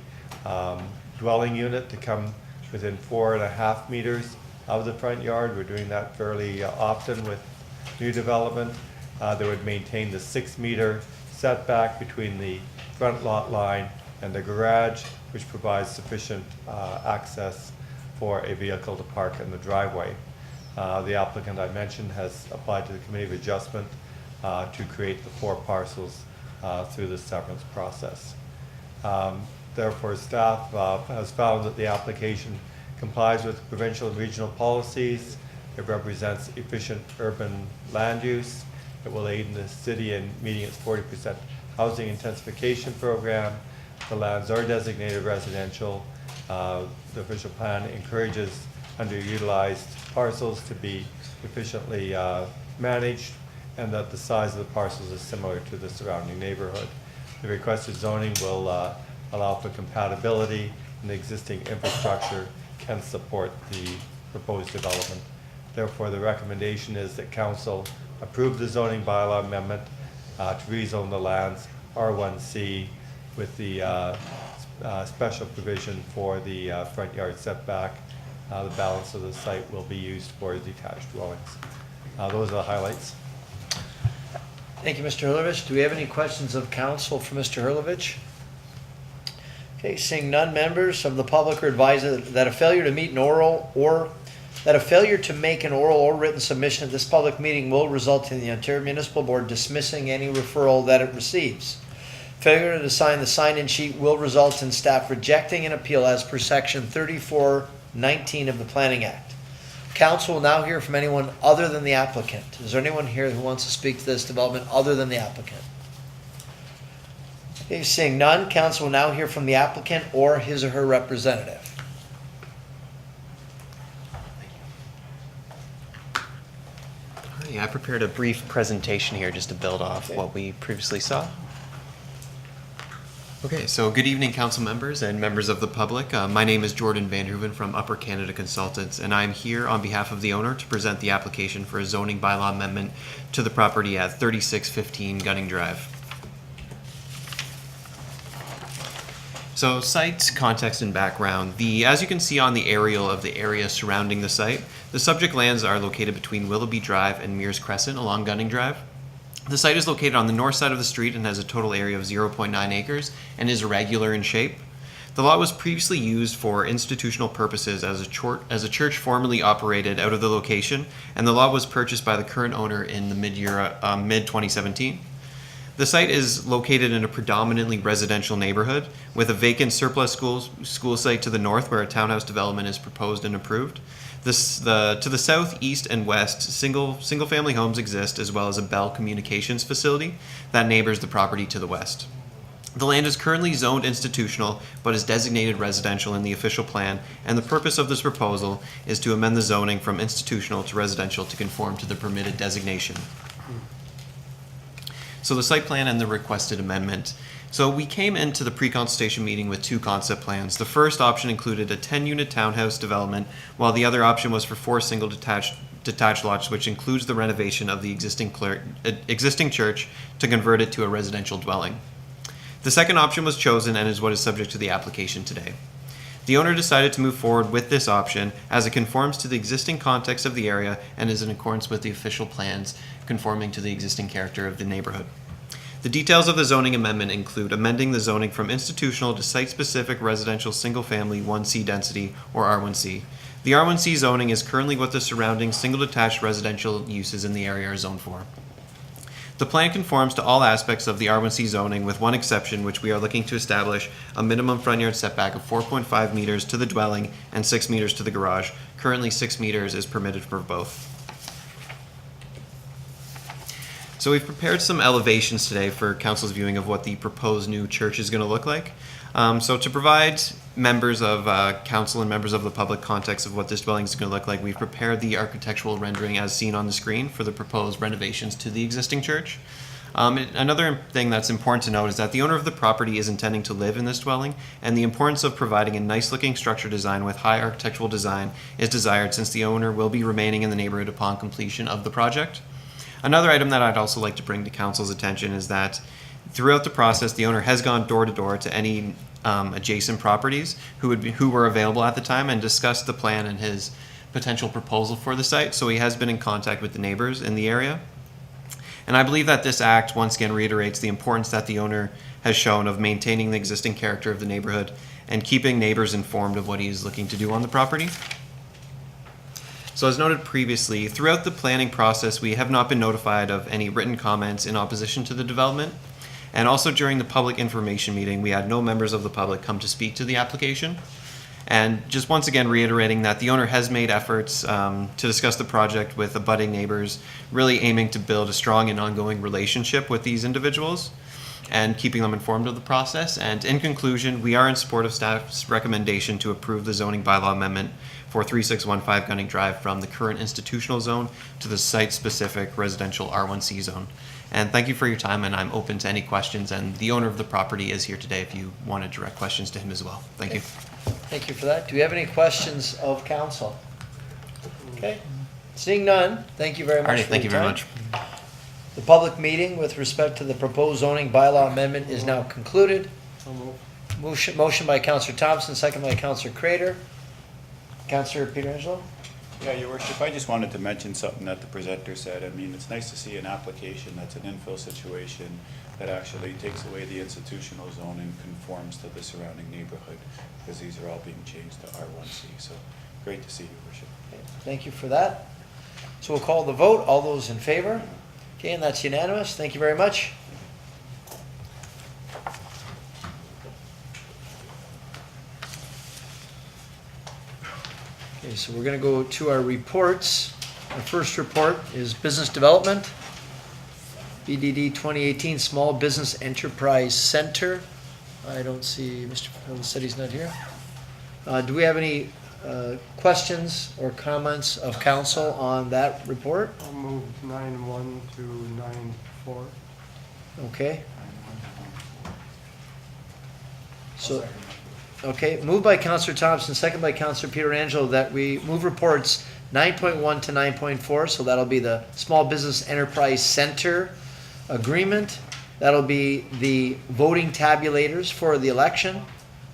dwelling unit to come within 4.5 meters of the front yard. We're doing that fairly often with new development. They would maintain the 6-meter setback between the front lot line and the garage, which provides sufficient access for a vehicle to park in the driveway. The applicant I mentioned has applied to the Committee of Adjustment to create the 4 parcels through the severance process. Therefore, staff has found that the application complies with provincial and regional policies. It represents efficient urban land use. It will aid in the city in meeting its 40% housing intensification program. The lands are designated residential. The official plan encourages underutilized parcels to be efficiently managed, and that the size of the parcels is similar to the surrounding neighborhood. The requested zoning will allow for compatibility, and the existing infrastructure can support the proposed development. Therefore, the recommendation is that council approve the zoning bylaw amendment to rezone the lands R1C with the special provision for the front yard setback. The balance of the site will be used for detached dwellings. Those are the highlights. Thank you, Mr. Hurlovich. Do we have any questions of council for Mr. Hurlovich? Okay, seeing none, members of the public are advised that a failure to meet an oral or that a failure to make an oral or written submission at this public meeting will result in the Ontario Municipal Board dismissing any referral that it receives. Failure to sign the sign-in sheet will result in staff rejecting an appeal as per section 3419 of the Planning Act. Council will now hear from anyone other than the applicant. Is there anyone here who wants to speak to this development other than the applicant? Okay, seeing none, council will now hear from the applicant or his or her representative. Yeah, I prepared a brief presentation here just to build off what we previously saw. Okay, so good evening, council members and members of the public. My name is Jordan Vanderhoeven from Upper Canada Consultants, and I'm here on behalf of the owner to present the application for a zoning bylaw amendment to the property at 3615 Gunning Drive. So site context and background. As you can see on the aerial of the area surrounding the site, the subject lands are located between Willoughby Drive and Mears Crescent along Gunning Drive. The site is located on the north side of the street and has a total area of 0.9 acres and is irregular in shape. The lot was previously used for institutional purposes as a church formerly operated out of the location, and the lot was purchased by the current owner in the mid-2017. The site is located in a predominantly residential neighborhood with a vacant surplus school site to the north where a townhouse development is proposed and approved. To the south, east, and west, single-family homes exist, as well as a Bell Communications facility that neighbors the property to the west. The land is currently zoned institutional, but is designated residential in the official plan, and the purpose of this proposal is to amend the zoning from institutional to residential to conform to the permitted designation. So the site plan and the requested amendment. So we came into the pre-consultation meeting with 2 concept plans. The first option included a 10-unit townhouse development, while the other option was for 4 single detached lots, which includes the renovation of the existing church to convert it to a residential dwelling. The second option was chosen and is what is subject to the application today. The owner decided to move forward with this option as it conforms to the existing context of the area and is in accordance with the official plans conforming to the existing character of the neighborhood. The details of the zoning amendment include amending the zoning from institutional to site-specific residential single-family 1C density, or R1C. The R1C zoning is currently what the surrounding single-detached residential uses in the area are zoned for. The plan conforms to all aspects of the R1C zoning with one exception, which we are looking to establish a minimum front yard setback of 4.5 meters to the dwelling and 6 meters to the garage. Currently 6 meters is permitted for both. So we've prepared some elevations today for council's viewing of what the proposed new church is going to look like. So to provide members of council and members of the public context of what this dwelling is going to look like, we've prepared the architectural rendering as seen on the screen for the proposed renovations to the existing church. Another thing that's important to note is that the owner of the property is intending to live in this dwelling, and the importance of providing a nice looking structure design with high architectural design is desired since the owner will be remaining in the neighborhood upon completion of the project. Another item that I'd also like to bring to council's attention is that throughout the process, the owner has gone door to door to any adjacent properties who were available at the time and discussed the plan and his potential proposal for the site. So he has been in contact with the neighbors in the area. And I believe that this act once again reiterates the importance that the owner has shown of maintaining the existing character of the neighborhood and keeping neighbors informed of what he is looking to do on the property. So as noted previously, throughout the planning process, we have not been notified of any written comments in opposition to the development. And also during the public information meeting, we had no members of the public come to speak to the application. And just once again reiterating that the owner has made efforts to discuss the project with abutting neighbors, really aiming to build a strong and ongoing relationship with these individuals and keeping them informed of the process. And in conclusion, we are in support of staff's recommendation to approve the zoning bylaw amendment for 3615 Gunning Drive from the current institutional zone to the site-specific residential R1C zone. And thank you for your time, and I'm open to any questions, and the owner of the property is here today if you want to direct questions to him as well. Thank you. Thank you for that. Do we have any questions of council? Okay, seeing none, thank you very much. Alrighty, thank you very much. The public meeting with respect to the proposed zoning bylaw amendment is now concluded. Motion by Councillor Thompson, second by Councillor Crater. Councillor Pietrangelo? Yeah, Your Worship, I just wanted to mention something that the presenter said. I mean, it's nice to see an application that's an infill situation that actually takes away the institutional zone and conforms to the surrounding neighborhood, because these are all being changed to R1C. So great to see, Your Worship. Okay, thank you for that. So we'll call the vote. All those in favor? Okay, and that's unanimous. Thank you very much. Okay, so we're going to go to our reports. Our first report is business development. BDD 2018 Small Business Enterprise Center. I don't see Mr. Hill said he's not here. Do we have any questions or comments of council on that report? I'll move 9.1 to 9.4. Okay. So, okay, moved by Councillor Thompson, second by Councillor Pietrangelo, that we move reports 9.1 to 9.4, so that'll be the Small Business Enterprise Center agreement. That'll be the voting tabulators for the election.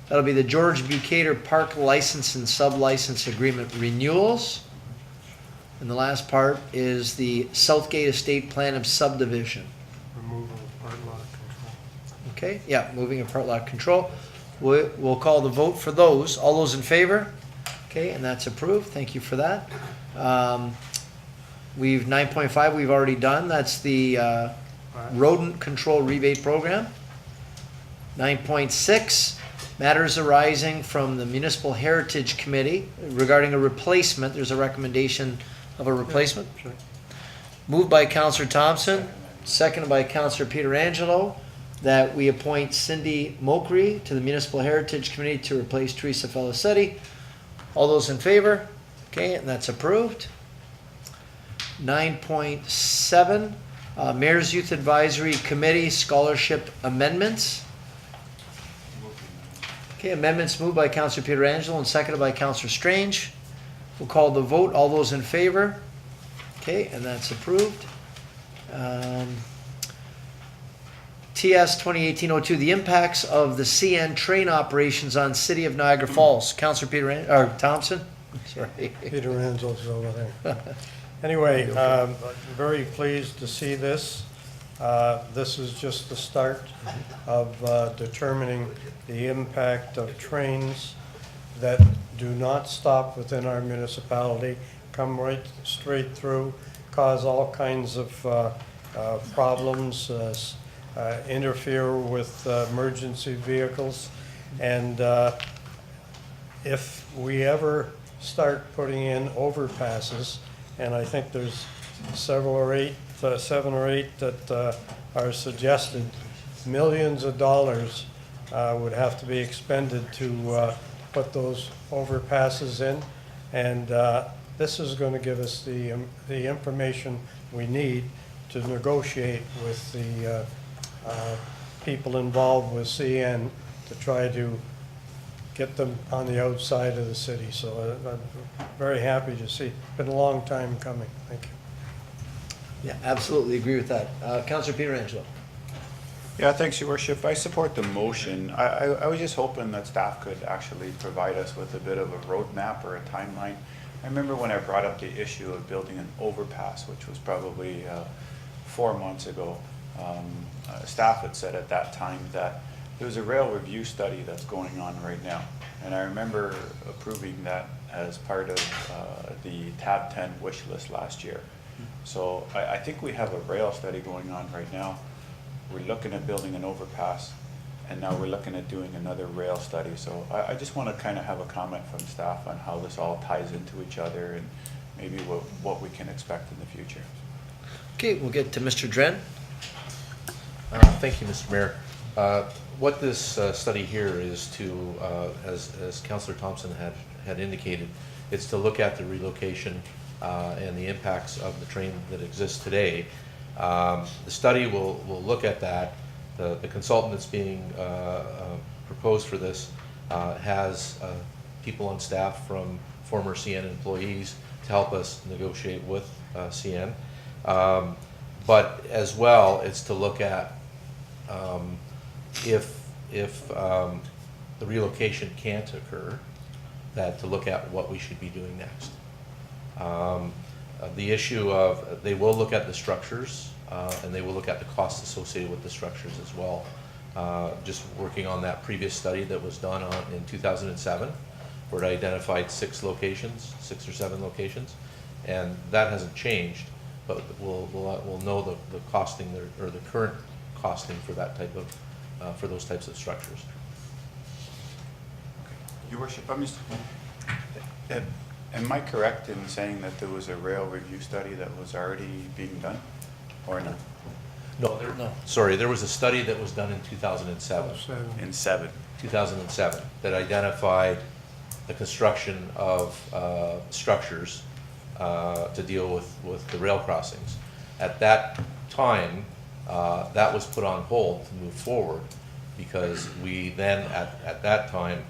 That'll be the George Bucator Park license and sub-license agreement renewals. And the last part is the Southgate Estate Plan of Subdivision. Removal of part lot control. Okay, yeah, moving of part lot control. We'll call the vote for those. All those in favor? Okay, and that's approved. Thank you for that. We've 9.5 we've already done. That's the rodent control rebate program. 9.6, matters arising from the Municipal Heritage Committee regarding a replacement. There's a recommendation of a replacement. Yeah, sure. Moved by Councillor Thompson, seconded by Councillor Pietrangelo, that we appoint Cindy Mokri to the Municipal Heritage Committee to replace Teresa Felicetti. All those in favor? Okay, and that's approved. 9.7, Mayor's Youth Advisory Committee Scholarship Amendments. Okay, amendments moved by Councillor Pietrangelo and seconded by Councillor Strange. We'll call the vote. All those in favor? Okay, and that's approved. TS 2018-02, the impacts of the CN train operations on City of Niagara Falls. Councillor Thompson? Sorry. Pietrangelo over there. Anyway, very pleased to see this. This is just the start of determining the impact of trains that do not stop within our municipality, come right straight through, cause all kinds of problems, interfere with emergency vehicles. And if we ever start putting in overpasses, and I think there's 7 or 8 that are suggested, millions of dollars would have to be expended to put those overpasses in. And this is going to give us the information we need to negotiate with the people involved with CN to try to get them on the outside of the city. So I'm very happy to see. It's been a long time coming. Thank you. Yeah, absolutely agree with that. Councillor Pietrangelo. Yeah, thanks, Your Worship. I support the motion. I was just hoping that staff could actually provide us with a bit of a roadmap or a timeline. I remember when I brought up the issue of building an overpass, which was probably 4 months ago. Staff had said at that time that there was a rail review study that's going on right now. And I remember approving that as part of the tab 10 wish list last year. So I think we have a rail study going on right now. We're looking at building an overpass, and now we're looking at doing another rail study. So I just want to kind of have a comment from staff on how this all ties into each other and maybe what we can expect in the future. Okay, we'll get to Mr. Dren. Thank you, Mr. Mayor. What this study here is to, as Councillor Thompson had indicated, it's to look at the relocation and the impacts of the train that exists today. The study will look at that. The consultant that's being proposed for this has people on staff from former CN employees to help us negotiate with CN. But as well, it's to look at if the relocation can't occur, that to look at what we should be doing next. The issue of, they will look at the structures and they will look at the costs associated with the structures as well. Just working on that previous study that was done in 2007, where it identified 6 or 7 locations, and that hasn't changed, but we'll know the costing or the current costing for that type of for those types of structures. Your Worship, am I correct in saying that there was a rail review study that was already being done, or no? No, sorry, there was a study that was done in 2007. In 2007, that identified the construction of structures to deal with the rail crossings. At that time, that was put on hold to move forward because we then, at that time,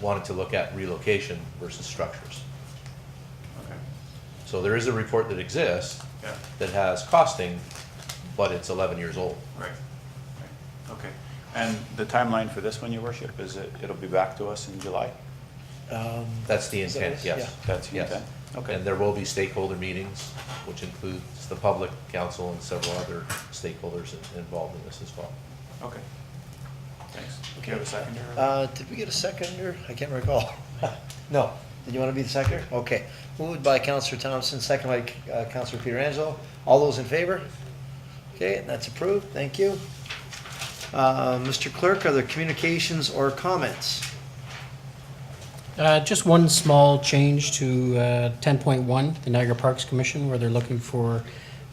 wanted to look at relocation versus structures. Okay. So there is a report that exists that has costing, but it's 11 years old. Right. Okay. And the timeline for this one, Your Worship, is it'll be back to us in July? That's the intent, yes. Yeah. That's the intent. Okay. And there will be stakeholder meetings, which includes the public, council, and several other stakeholders involved in this as well. Okay. Thanks. Do you have a seconder? Did we get a seconder? I can't recall. No. Did you want to be the seconder? Okay. Moved by Councillor Thompson, second by Councillor Pietrangelo. All those in favor? Okay, and that's approved. Thank you. Mr. Clerk, are there communications or comments? Just one small change to 10.1, the Niagara Parks Commission, where they're looking for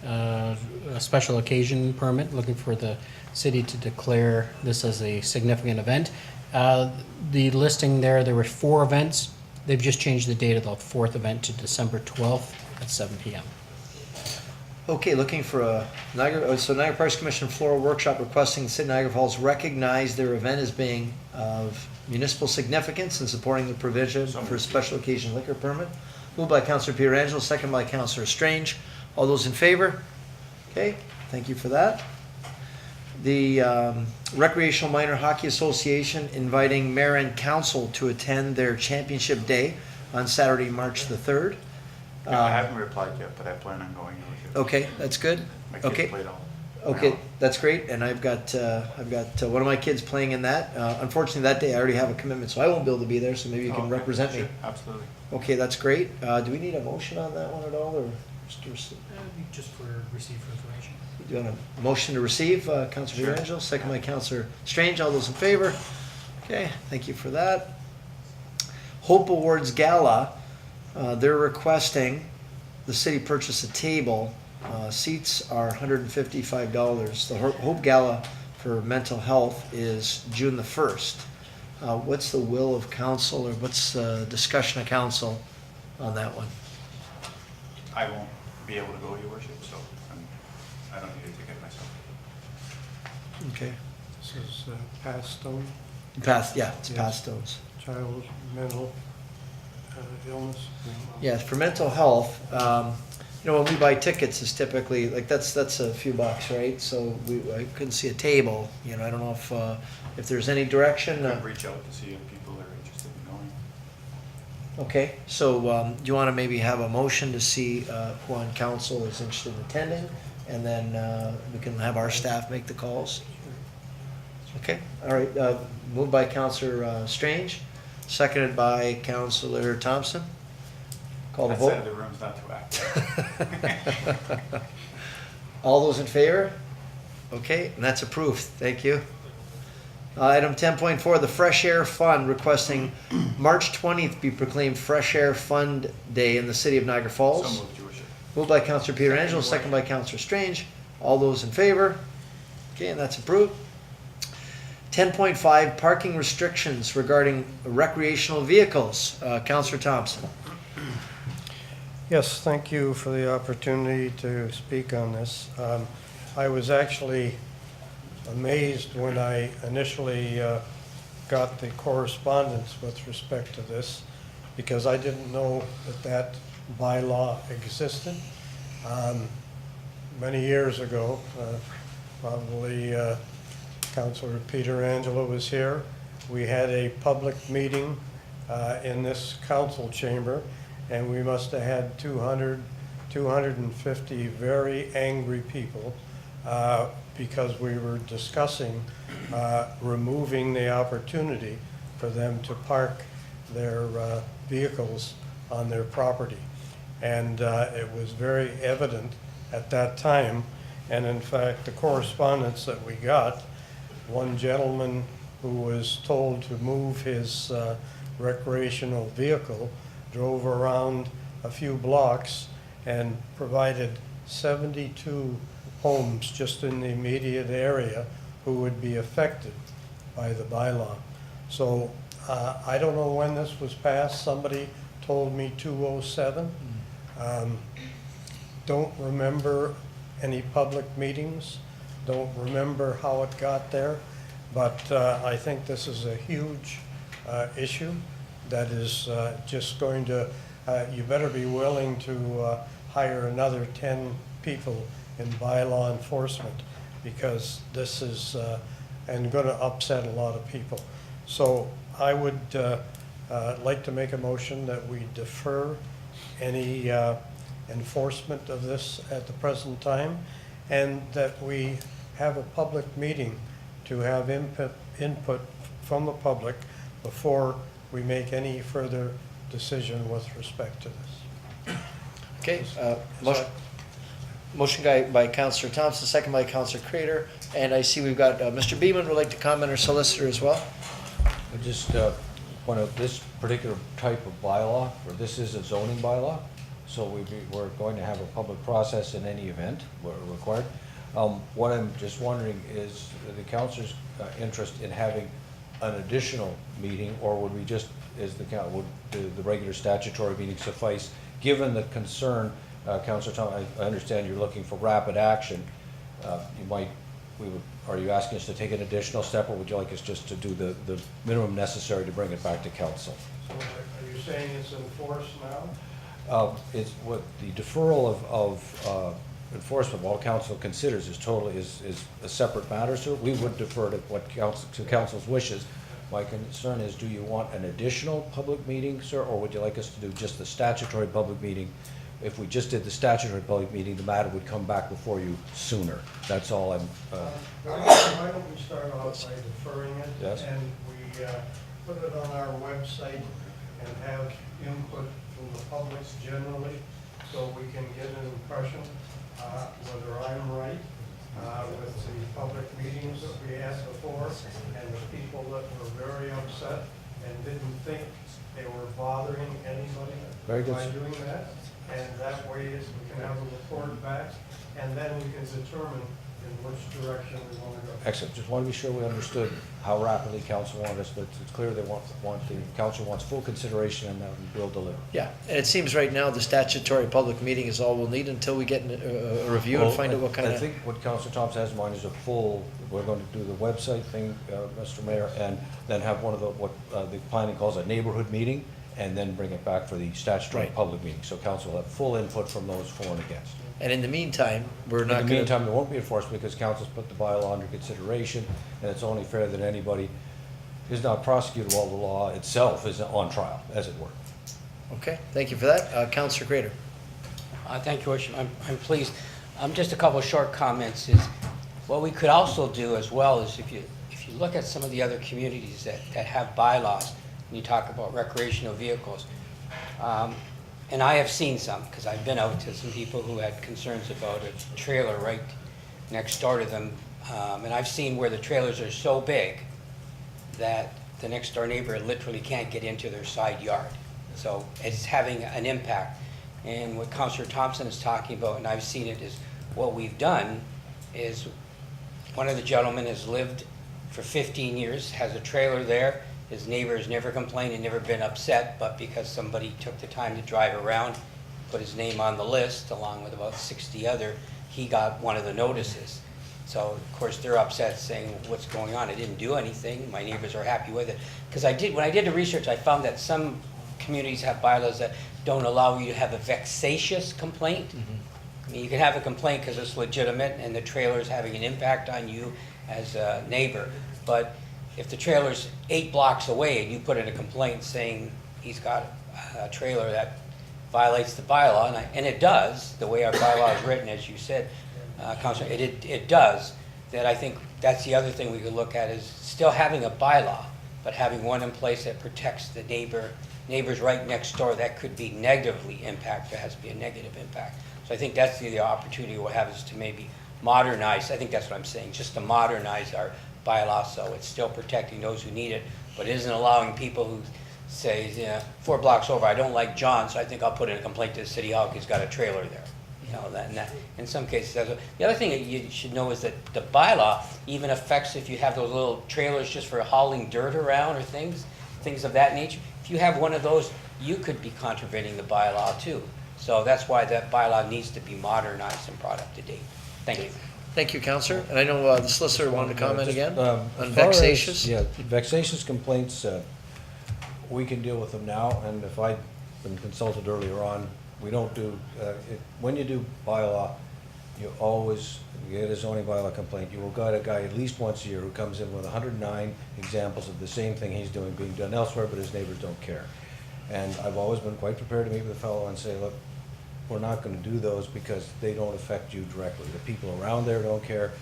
a special occasion permit, looking for the city to declare this as a significant event. The listing there were 4 events. They've just changed the date of the 4th event to December 12th at 7 p.m. Okay, looking for a Niagara Parks Commission floral workshop requesting the City of Niagara Falls recognize their event as being of municipal significance and supporting the provision for a special occasion liquor permit. Moved by Councillor Pietrangelo, second by Councillor Strange. All those in favor? Okay, thank you for that. The Recreational Minor Hockey Association inviting mayor and council to attend their championship day on Saturday, March the 3rd. I haven't replied yet, but I plan on going. Okay, that's good. My kids Okay. played all. Okay, that's great, and I've got one of my kids playing in that. Unfortunately, that day I already have a commitment, so I won't be able to be there, so maybe you can represent me. Sure, absolutely. Okay, that's great. Do we need a motion on that one at all, or Just for receive for information. do you want a motion to receive, Councillor Pietrangelo, second by Councillor Strange, all those in favor? Okay, thank you for that. Hope Awards Gala, they're requesting the city purchase a table. Seats are $155. The Hope Gala for mental health is June the 1st. What's the will of council, or what's the discussion of council on that one? I won't be able to go, Your Worship, so I don't need a ticket myself. Okay. This is Pastone. It's Pastones. Child mental illness. Yeah, for mental health, you know, when we buy tickets, it's typically, like, that's a few bucks, right? So I couldn't see a table, you know, I don't know if there's any direction. Reach out to see if people are interested in going. Okay, so do you want to maybe have a motion to see who on council is interested in attending? And then we can have our staff make the calls? Okay, all right, moved by Councillor Strange, seconded by Councillor Thompson. Call the That vote. side of the room's not too active. All those in favor? Okay, and that's approved, thank you. Item 10.4, the Fresh Air Fund requesting March 20th be proclaimed Fresh Air Fund Day in the city of Niagara Falls. So moved, Your Worship. Moved by Councillor Pietrangelo, second by Councillor Strange. All those in favor? Okay, and that's approved. 10.5, parking restrictions regarding recreational vehicles. Councillor Thompson. Yes, thank you for the opportunity to speak on this. I was actually amazed when I initially got the correspondence with respect to this, because I didn't know that bylaw existed. Many years ago, probably Councillor Pietrangelo was here. We had a public meeting in this council chamber, and we must have had 250 very angry people because we were discussing removing the opportunity for them to park their vehicles on their property. And it was very evident at that time, and in fact, the correspondence that we got, one gentleman who was told to move his recreational vehicle drove around a few blocks and provided 72 homes just in the immediate area who would be affected by the bylaw. So I don't know when this was passed. Somebody told me 207. Don't remember any public meetings. Don't remember how it got there. But I think this is a huge issue that is just going to, you better be willing to hire another 10 people in bylaw enforcement, because this is and going to upset a lot of people. So I would like to make a motion that we defer any enforcement of this at the present time, and that we have a public meeting to have input from the public before we make any further decision with respect to this. Okay, motion by Councillor Thompson, second by Councillor Crater, and I see we've got Mr. Beeman would like to comment, or solicitor as well. I just want to, this particular type of bylaw, or this is a zoning bylaw, so we're going to have a public process in any event where required. What I'm just wondering is the councilor's interest in having an additional meeting, or would we just, would the regular statutory meeting suffice, given the concern, Councilor Tom, I understand you're looking for rapid action. Are you asking us to take an additional step, or would you like us just to do the minimum necessary to bring it back to council? So are you saying it's enforced now? It's what the deferral of enforcement, while council considers is a separate matter, sir. We would defer to council's wishes. My concern is, do you want an additional public meeting, sir, or would you like us to do just the statutory public meeting? If we just did the statutory public meeting, the matter would come back before you sooner. That's all I'm. Why don't we start off by deferring it? Yes. And we put it on our website and have input from the public generally, so we can get an impression whether I'm right with the public meetings that we had before, and the people that were very upset and didn't think they were bothering anybody Very good, by sir. doing that. And that way is we can have a report back, and then we can determine in which direction we want to go. Excellent. Just want to be sure we understood how rapidly council wanted us, but it's clear they want the council wants full consideration, and we'll deliver. Yeah, and it seems right now the statutory public meeting is all we'll need until we get a review and find out what kind of. I think what Councilor Thompson has in mind is a full, we're going to do the website thing, Mr. Mayor, and then have one of what the planning calls a neighborhood meeting, and then bring it back for the statutory Right. public meeting. So council will have full input from those for and against. And in the meantime, we're not In the gonna. meantime, there won't be enforcement because council's put the bylaw under consideration, and it's only fair that anybody is not prosecuted while the law itself is on trial, as it were. Okay, thank you for that. Councillor Crater. Thank you, Worship. I'm pleased. Just a couple of short comments is, what we could also do as well is if you look at some of the other communities that have bylaws, and you talk about recreational vehicles, and I have seen some, because I've been out to some people who had concerns about a trailer right next door to them, and I've seen where the trailers are so big that the next door neighbor literally can't get into their side yard. So it's having an impact. And what Councillor Thompson is talking about, and I've seen it, is what we've done is one of the gentlemen has lived for 15 years, has a trailer there. His neighbors never complained and never been upset, but because somebody took the time to drive around, put his name on the list, along with about 60 other, he got one of the notices. So, of course, they're upset saying, what's going on? I didn't do anything. My neighbors are happy with it. Because when I did the research, I found that some communities have bylaws that don't allow you to have a vexatious complaint. I mean, you can have a complaint because it's legitimate and the trailer is having an impact on you as a neighbor. But if the trailer's 8 blocks away and you put in a complaint saying he's got a trailer that violates the bylaw, and it does, the way our bylaw is written, as you said, Councilor, it does, that I think that's the other thing we could look at is still having a bylaw, but having one in place that protects the neighbors right next door that could be negatively impacted, there has to be a negative impact. So I think that's the opportunity we'll have is to maybe modernize, I think that's what I'm saying, just to modernize our bylaw so it's still protecting those who need it, but isn't allowing people who say, yeah, 4 blocks over, I don't like John, so I think I'll put in a complaint to the city hall because he's got a trailer there. You know, that in some cases, the other thing that you should know is that the bylaw even affects if you have those little trailers just for hauling dirt around or things of that nature. If you have one of those, you could be contravening the bylaw too. So that's why that bylaw needs to be modernized and brought up to date. Thank you. Thank you, Councillor. And I know the solicitor wanted to comment again on As far as- vexatious. Yeah, vexatious complaints, we can deal with them now, and if I'd been consulted earlier on, we don't do, when you do bylaw, you always get a zoning bylaw complaint, you will get a guy at least once a year who comes in with 109 examples of the same thing he's doing being done elsewhere, but his neighbors don't care. And I've always been quite prepared to meet with the fellow and say, look, we're not gonna do those because they don't affect you directly. The people around there don't care.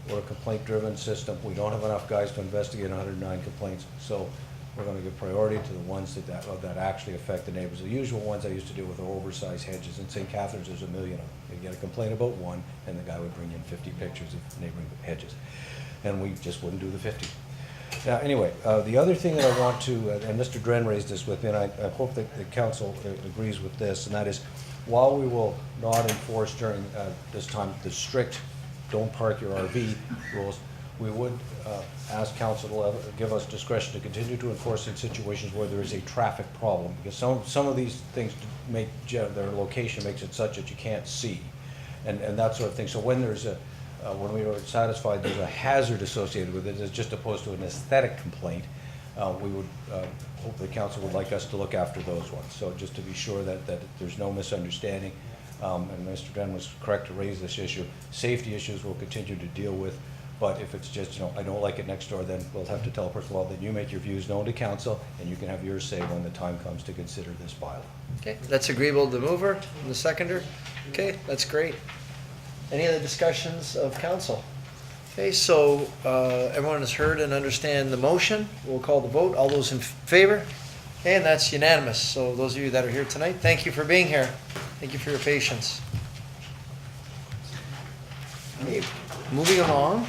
We're a complaint-driven system. We don't have enough guys to investigate 109 complaints, so we're gonna give priority to the ones that actually affect the neighbors. The usual ones I used to deal with are oversized hedges. In St. Catharines, there's a million of them. You get a complaint about one, and the guy would bring in 50 pictures of neighboring hedges. And we just wouldn't do the 50. Now, anyway, the other thing that I want to, and Mr. Dren raised this with me, and I hope that the council agrees with this, and that is, while we will not enforce during this time the strict don't park your RV rules, we would ask council to give us discretion to continue to enforce in situations where there is a traffic problem, because some of these things make, their location makes it such that you can't see, and that sort of thing. So when there's when we are satisfied there's a hazard associated with it, as just opposed to an aesthetic complaint, we would hope the council would like us to look after those ones. So just to be sure that there's no misunderstanding, and Mr. Dunn was correct to raise this issue. Safety issues we'll continue to deal with, but if it's just, I don't like it next door, then we'll have to tell a person, well, then you make your views known to council, and you can have yours say when the time comes to consider this bylaw. Okay, that's agreeable to the mover and the seconder. Okay, that's great. Any other discussions of council? Okay, so everyone has heard and understand the motion. We'll call the vote. All those in favor? Okay, and that's unanimous. So those of you that are here tonight, thank you for being here. Thank you for your patience. Okay, moving along.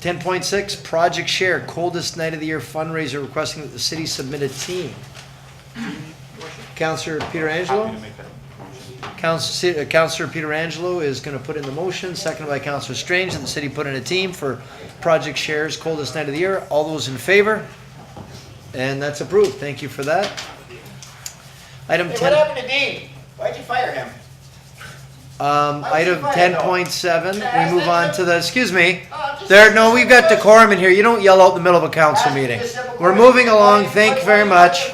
10.6, Project Share, coldest night of the year fundraiser, requesting that the city submit a team. Councillor Peter Angelo? Councillor Peter Angelo is going to put in the motion, seconded by Councillor Strange, that the city put in a team for Project Share's coldest night of the year. All those in favor? And that's approved. Thank you for that. Item 10. What happened to Dean? Why'd you fire him? Item 10.7, we move on to the, excuse me, no, we've got decorum in here. You don't yell out in the middle of a council meeting. We're moving along. Thank you very much.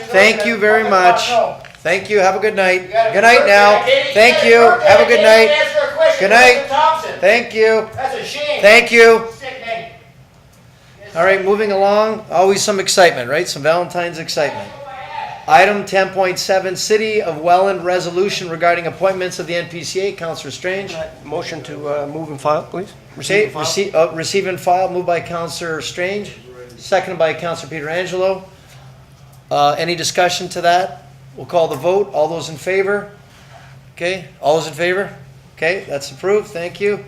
Thank you very much. Thank you. Have a good night. Good night now. Thank you. Have a good night. Good night. Thank you. That's a shame. Thank you. Sick man. All right, moving along. Always some excitement, right? Some Valentine's excitement. Item 10.7, City of Welland resolution regarding appointments of the NPCA. Councillor Strange. Motion to move and file, please. Receive and file, moved by Councillor Strange, seconded by Councillor Pietrangelo. Any discussion to that? We'll call the vote. All those in favor? Okay, all those in favor? Okay, that's approved, thank you.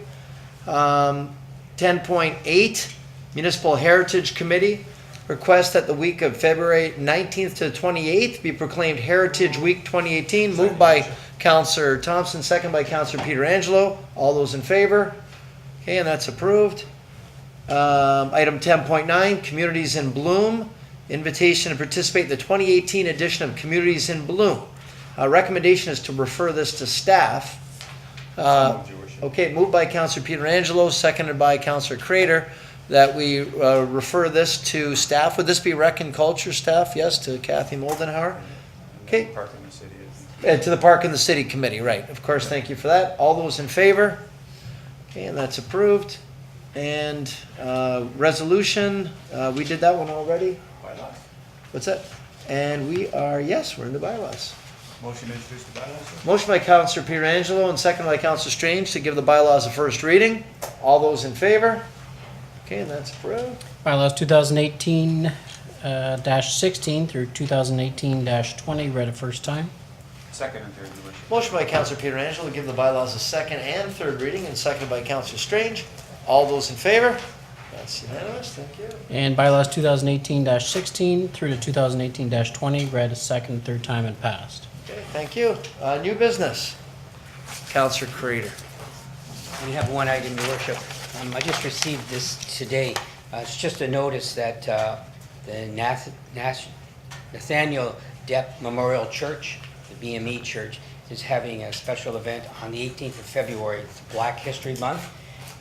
10.8, Municipal Heritage Committee. Request that the week of February 19th to 28th be proclaimed Heritage Week 2018. Moved by Councillor Thompson, second by Councillor Pietrangelo. All those in favor? Okay, and that's approved. Item 10.9, Communities in Bloom. Invitation to participate in the 2018 edition of Communities in Bloom. Recommendation is to refer this to staff. Okay, moved by Councillor Pietrangelo, seconded by Councillor Crater, that we refer this to staff. Would this be Rec and Culture staff? Yes, to Kathy Moldenhauer. Okay. Park in the city. To the Park and the City Committee, right. Of course, thank you for that. All those in favor? Okay, and that's approved. And resolution, we did that one already. Bylaws. What's that? And we are, yes, we're in the bylaws. Motion to introduce the bylaws. Motion by Councillor Pietrangelo and second by Councillor Strange to give the bylaws a first reading. All those in favor? Okay, and that's approved. Bylaws 2018-16 through 2018-20 read a first time. Second and third, Your Worship. Motion by Councillor Pietrangelo to give the bylaws a second and third reading, and seconded by Councillor Strange. All those in favor? That's unanimous, thank you. And bylaws 2018-16 through to 2018-20 read a second and third time and passed. Okay, thank you. New business. Councillor Crater. We have one item, Your Worship. I just received this today. It's just a notice that the Nathaniel Depp Memorial Church, the BME Church, is having a special event on the 18th of February. It's Black History Month,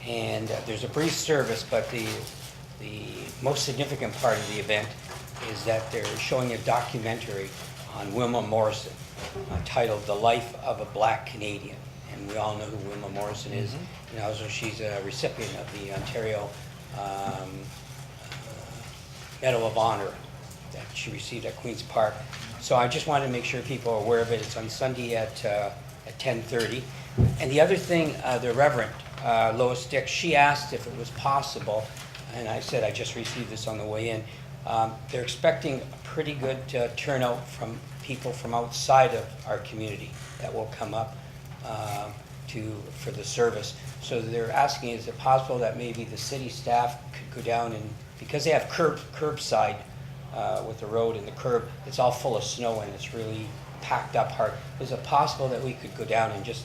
and there's a brief service, but the most significant part of the event is that they're showing a documentary on Wilma Morrison titled The Life of a Black Canadian. And we all know who Wilma Morrison is. And also she's a recipient of the Ontario Medal of Honor that she received at Queen's Park. So I just wanted to make sure people are aware of it. It's on Sunday at 10:30. And the other thing, the Reverend Lois Dix, she asked if it was possible, and I said I just received this on the way in. They're expecting a pretty good turnout from people from outside of our community that will come up for the service. So they're asking, is it possible that maybe the city staff could go down and, because they have curbside with the road and the curb, it's all full of snow and it's really packed up hard. Is it possible that we could go down and just,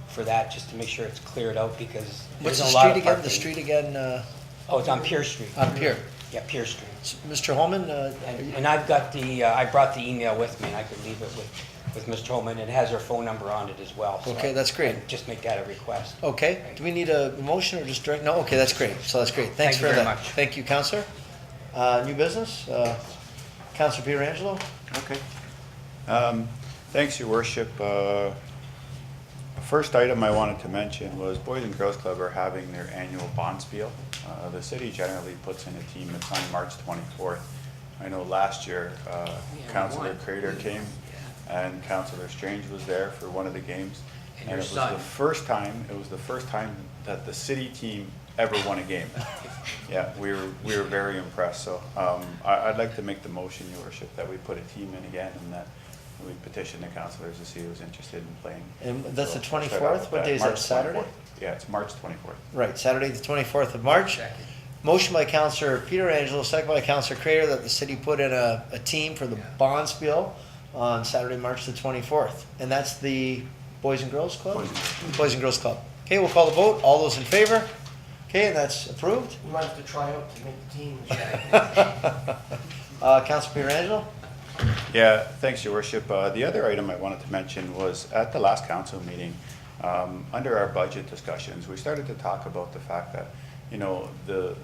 for that, just to make sure it's cleared out, because What's there's the a lot street of again? parking. The street again? Oh, it's on Pier Street. On Pier. Yeah, Pier Street. Mr. Holman? And I've got the, I brought the email with me, and I could leave it with Mr. Holman. It has her phone number on it as well. So Okay, that's great. I'd just make that a request. Okay, do we need a motion or just direct? No, okay, that's great. So that's great. Thanks Thank you for very that. much. Thank you, Councillor. New business? Councillor Pietrangelo? Okay. Thanks, Your Worship. First item I wanted to mention was Boys and Girls Club are having their annual Bonspiel. The city generally puts in a team. It's on March 24th. I know last year Councillor Crater came and Councillor Strange was there for one of the games. And it your was son. the first time that the city team ever won a game. Yeah, we were very impressed. So I'd like to make the motion, Your Worship, that we put a team in again and that we petition the councillors to see who's interested in playing. And that's So the we'll start out 24th? with What day is that, March Saturday? 24th. Yeah, it's March 24th. Right, Saturday, the 24th of March. Motion by Councillor Pietrangelo, second by Councillor Crater, that the city put in a team for the Bonspiel on Saturday, March the 24th. And that's the Boys and Girls Club? Boys and Girls Club. Okay, we'll call the vote. All those in favor? Okay, and that's approved. You might have to try out to make the team. Councillor Pietrangelo? Yeah, thanks, Your Worship. The other item I wanted to mention was at the last council meeting, under our budget discussions, we started to talk about the fact that, you know, the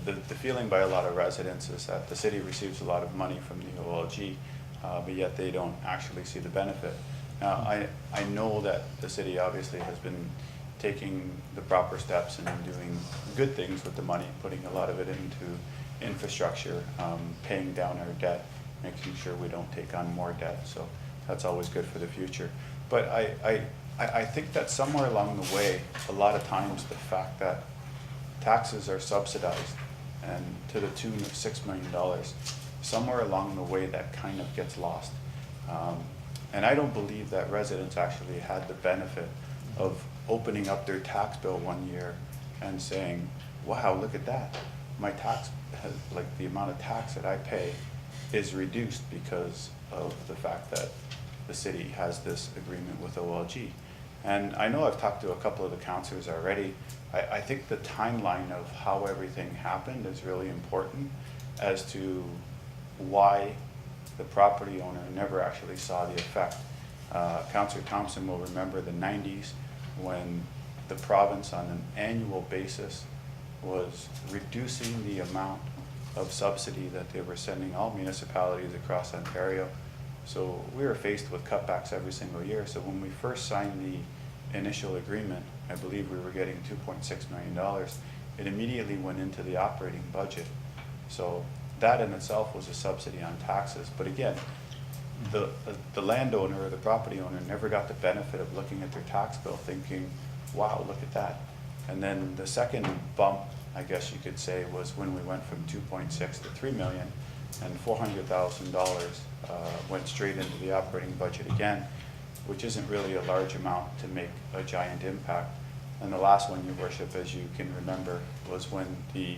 feeling by a lot of residents is that the city receives a lot of money from the OLG but yet they don't actually see the benefit. Now, I know that the city obviously has been taking the proper steps and doing good things with the money, putting a lot of it into infrastructure, paying down our debt, making sure we don't take on more debt. So that's always good for the future. But I think that somewhere along the way, a lot of times the fact that taxes are subsidized and to the tune of $6 million, somewhere along the way that kind of gets lost. And I don't believe that residents actually had the benefit of opening up their tax bill one year and saying, wow, look at that. My tax, like the amount of tax that I pay is reduced because of the fact that the city has this agreement with OLG. And I know I've talked to a couple of the councillors already. I think the timeline of how everything happened is really important as to why the property owner never actually saw the effect. Councillor Thompson will remember the 90s when the province on an annual basis was reducing the amount of subsidy that they were sending all municipalities across Ontario. So we were faced with cutbacks every single year. So when we first signed the initial agreement, I believe we were getting $2.6 million. It immediately went into the operating budget. So that in itself was a subsidy on taxes. But again, the landowner or the property owner never got the benefit of looking at their tax bill thinking, wow, look at that. And then the second bump, I guess you could say, was when we went from 2.6 to 3 million, and $400,000 went straight into the operating budget again, which isn't really a large amount to make a giant impact. And the last one, Your Worship, as you can remember, was when the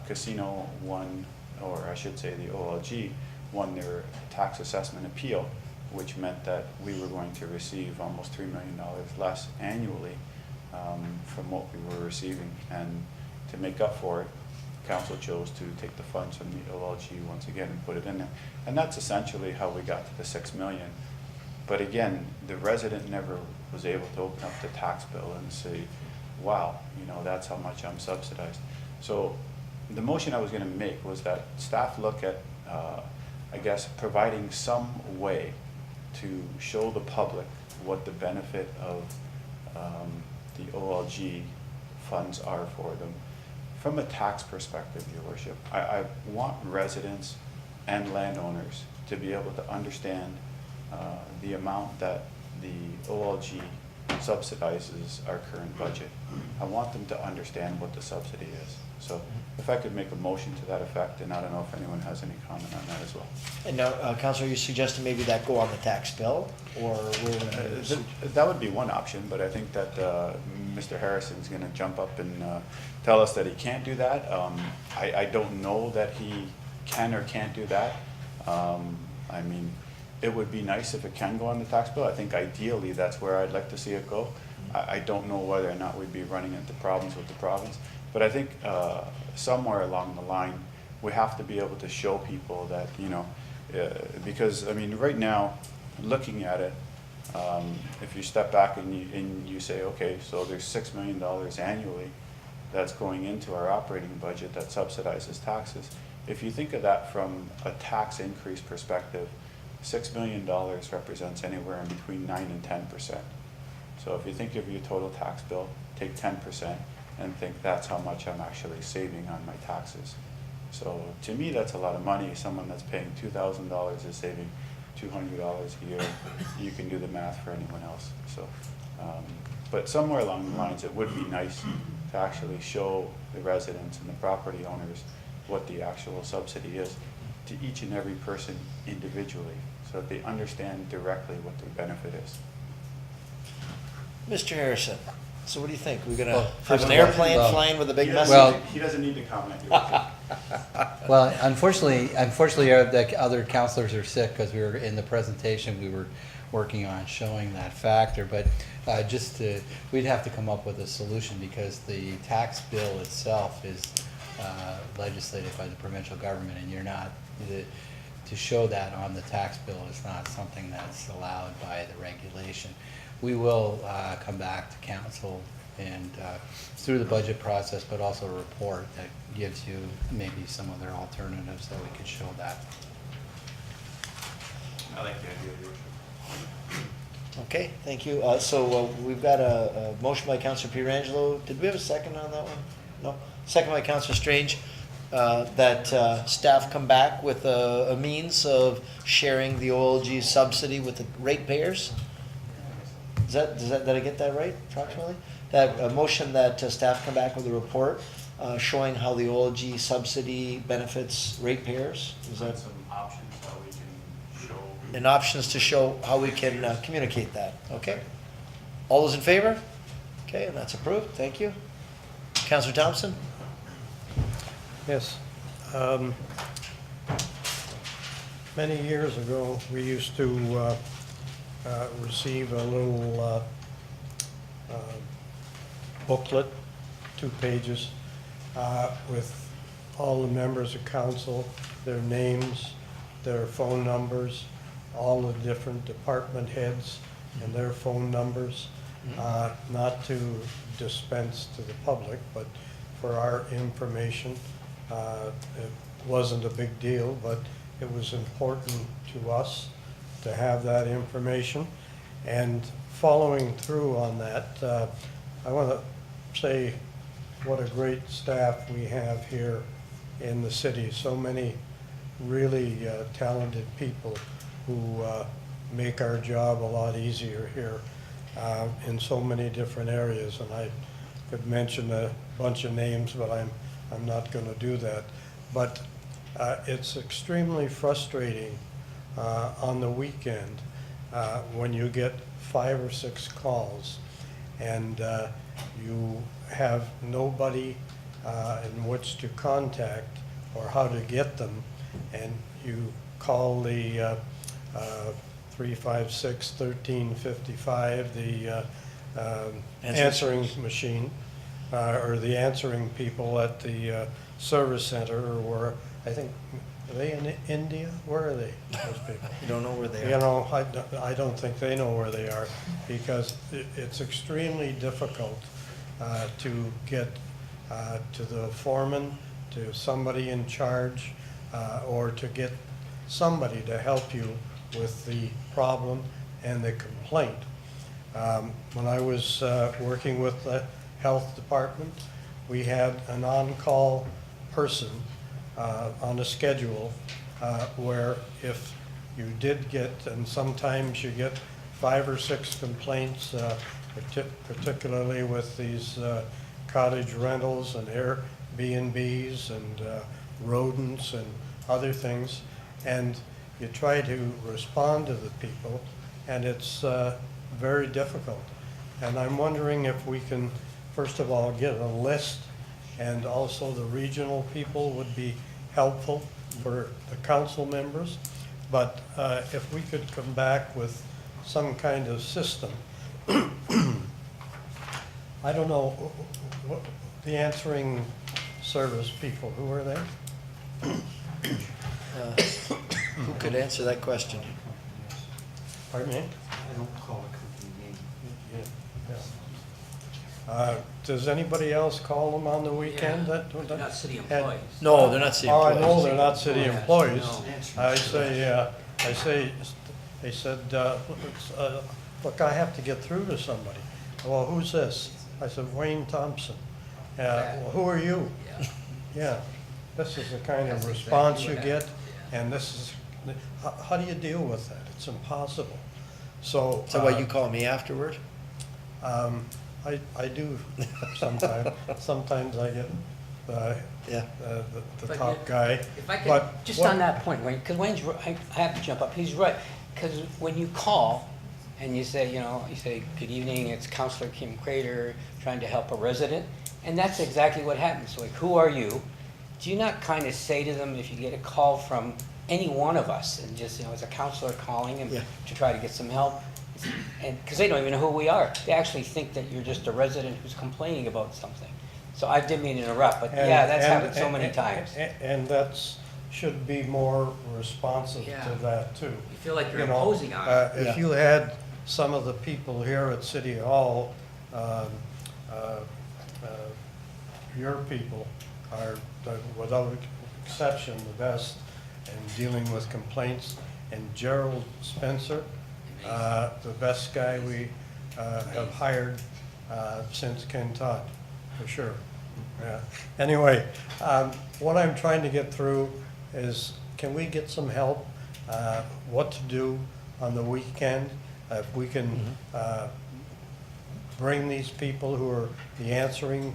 casino won, or I should say the OLG, won their tax assessment appeal, which meant that we were going to receive almost $3 million less annually from what we were receiving. And to make up for it, council chose to take the funds from the OLG once again and put it in there. And that's essentially how we got to the $6 million. But again, the resident never was able to open up the tax bill and say, wow, you know, that's how much I'm subsidized. So the motion I was going to make was that staff look at, I guess, providing some way to show the public what the benefit of the OLG funds are for them. From a tax perspective, Your Worship, I want residents and landowners to be able to understand the amount that the OLG subsidizes our current budget. I want them to understand what the subsidy is. So if I could make a motion to that effect, and I don't know if anyone has any comment on that as well. And now, Councillor, are you suggesting maybe that go on the tax bill, or that would be one option, but I think that Mr. Harrison's going to jump up and tell us that he can't do that. I don't know that he can or can't do that. I mean, it would be nice if it can go on the tax bill. I think ideally that's where I'd like to see it go. I don't know whether or not we'd be running into problems with the province, but I think somewhere along the line we have to be able to show people that, you know, because I mean right now, looking at it, if you step back and you say, okay, so there's $6 million annually that's going into our operating budget that subsidizes taxes. If you think of that from a tax increase perspective, $6 million represents anywhere in between 9 and 10%. So if you think of your total tax bill, take 10% and think that's how much I'm actually saving on my taxes. So to me, that's a lot of money. Someone that's paying $2,000 is saving $200 a year. You can do the math for anyone else. So, but somewhere along the lines, it would be nice to actually show the residents and the property owners what the actual subsidy is to each and every person individually, so that they understand directly what their benefit is. Mr. Harrison, so what do you think? We're going to have an airplane flying with a big message? Well, he doesn't need to comment. Well, unfortunately, the other councilors are sick because we were in the presentation, we were working on showing that factor, but we'd have to come up with a solution because the tax bill itself is legislated by the provincial government, and you're not, to show that on the tax bill is not something that's allowed by the regulation. We will come back to council and through the budget process, but also a report that gives you maybe some other alternatives that we could show that. I like the idea, Your Worship. Okay, thank you. So we've got a motion by Councillor Pietrangelo. Did we have a second on that one? No? Second by Councillor Strange, that staff come back with a means of sharing the OLG subsidy with the ratepayers? Did I get that right approximately? That a motion that staff come back with a report showing how the OLG subsidy benefits ratepayers? Is that? Some options how we can show. And options to show how we can communicate that, okay? All those in favor? Okay, and that's approved, thank you. Councillor Thompson? Yes. Many years ago, we used to receive a little booklet, 2 pages, with all the members of council, their names, their phone numbers, all the different department heads and their phone numbers, not to dispense to the public, but for our information. It wasn't a big deal, but it was important to us to have that information. And following through on that, I want to say what a great staff we have here in the city. So many really talented people who make our job a lot easier here in so many different areas. And I could mention a bunch of names, but I'm not going to do that. But it's extremely frustrating on the weekend when you get 5 or 6 calls and you have nobody in which to contact or how to get them, and you call the 356-1355, the answering machine, or the answering people at the service center, or where, I think, are they in India? Where are they, those people? You don't know where they are? You know, I don't think they know where they are, because it's extremely difficult to get to the foreman, to somebody in charge, or to get somebody to help you with the problem and the complaint. When I was working with the health department, we had an on-call person on a schedule where if you did get, and sometimes you get 5 or 6 complaints, particularly with these cottage rentals and Airbnbs and rodents and other things, and you try to respond to the people, and it's very difficult. And I'm wondering if we can, first of all, get a list, and also the regional people would be helpful for the council members. But if we could come back with some kind of system. I don't know, the answering service people, who are they? Who could answer that question? Pardon me? I don't call a company name. Does anybody else call them on the weekend? They're not city employees. No, they're not city Oh, employees. I know they're not city employees. No. They said, look, I have to get through to somebody. Well, who's this? I said, Wayne Thompson. Well, who are you? Yeah, this is the kind of response you get, and this is, how do you deal with that? It's impossible. So. So what, you call me afterward? I do sometimes. Sometimes I get the top guy. If I could, But just what- on that point, Wayne, because Wayne's, I have to jump up, he's right. Because when you call and you say, good evening, it's Councilor Kim Crater trying to help a resident, and that's exactly what happens. Like, who are you? Do you not kind of say to them, if you get a call from any one of us, and just, as a counselor calling and to try to get some help, and because they don't even know who we are. They actually think that you're just a resident who's complaining about something. So I didn't mean to interrupt, but that's happened so many times. And that's, should be more responsive to that too. You feel like you're You know, imposing on it. If you had some of the people here at City Hall, your people are, without exception, the best in dealing with complaints, and Gerald Spencer, the best guy we have hired since Ken Todd, for sure. Yeah. Anyway, what I'm trying to get through is, can we get some help, what to do on the weekend? If we can bring these people who are the answering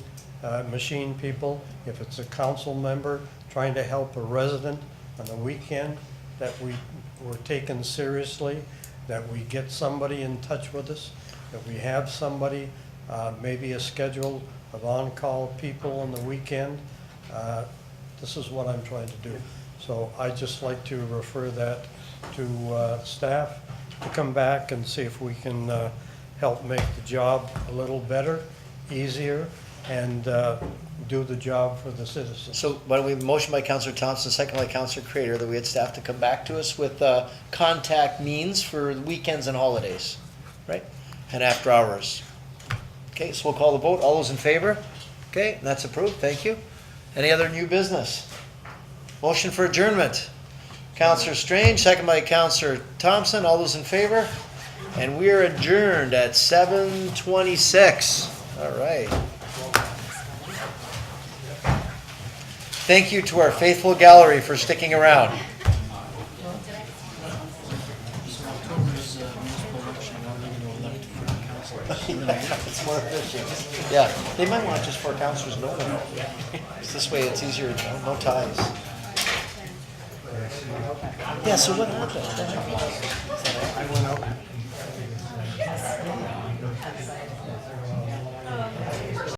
machine people, if it's a council member trying to help a resident on the weekend, that we're taken seriously, that we get somebody in touch with us, that we have somebody, maybe a schedule of on-call people on the weekend. This is what I'm trying to do. So I'd just like to refer that to staff to come back and see if we can help make the job a little better, easier, and do the job for the citizens. So why don't we motion by Councillor Thompson, second by Councillor Crater, that we had staff to come back to us with contact means for weekends and holidays, right? And after hours. Okay, so we'll call the vote. All those in favor? Okay, and that's approved. Thank you. Any other new business? Motion for adjournment. Councillor Strange, second by Councillor Thompson. All those in favor? And we are adjourned at 7:26. All right. Thank you to our faithful gallery for sticking around. It's more efficient. Yeah, they might want just 4 councillors, no one. This way it's easier, no ties. Yeah, so what happened? I went out.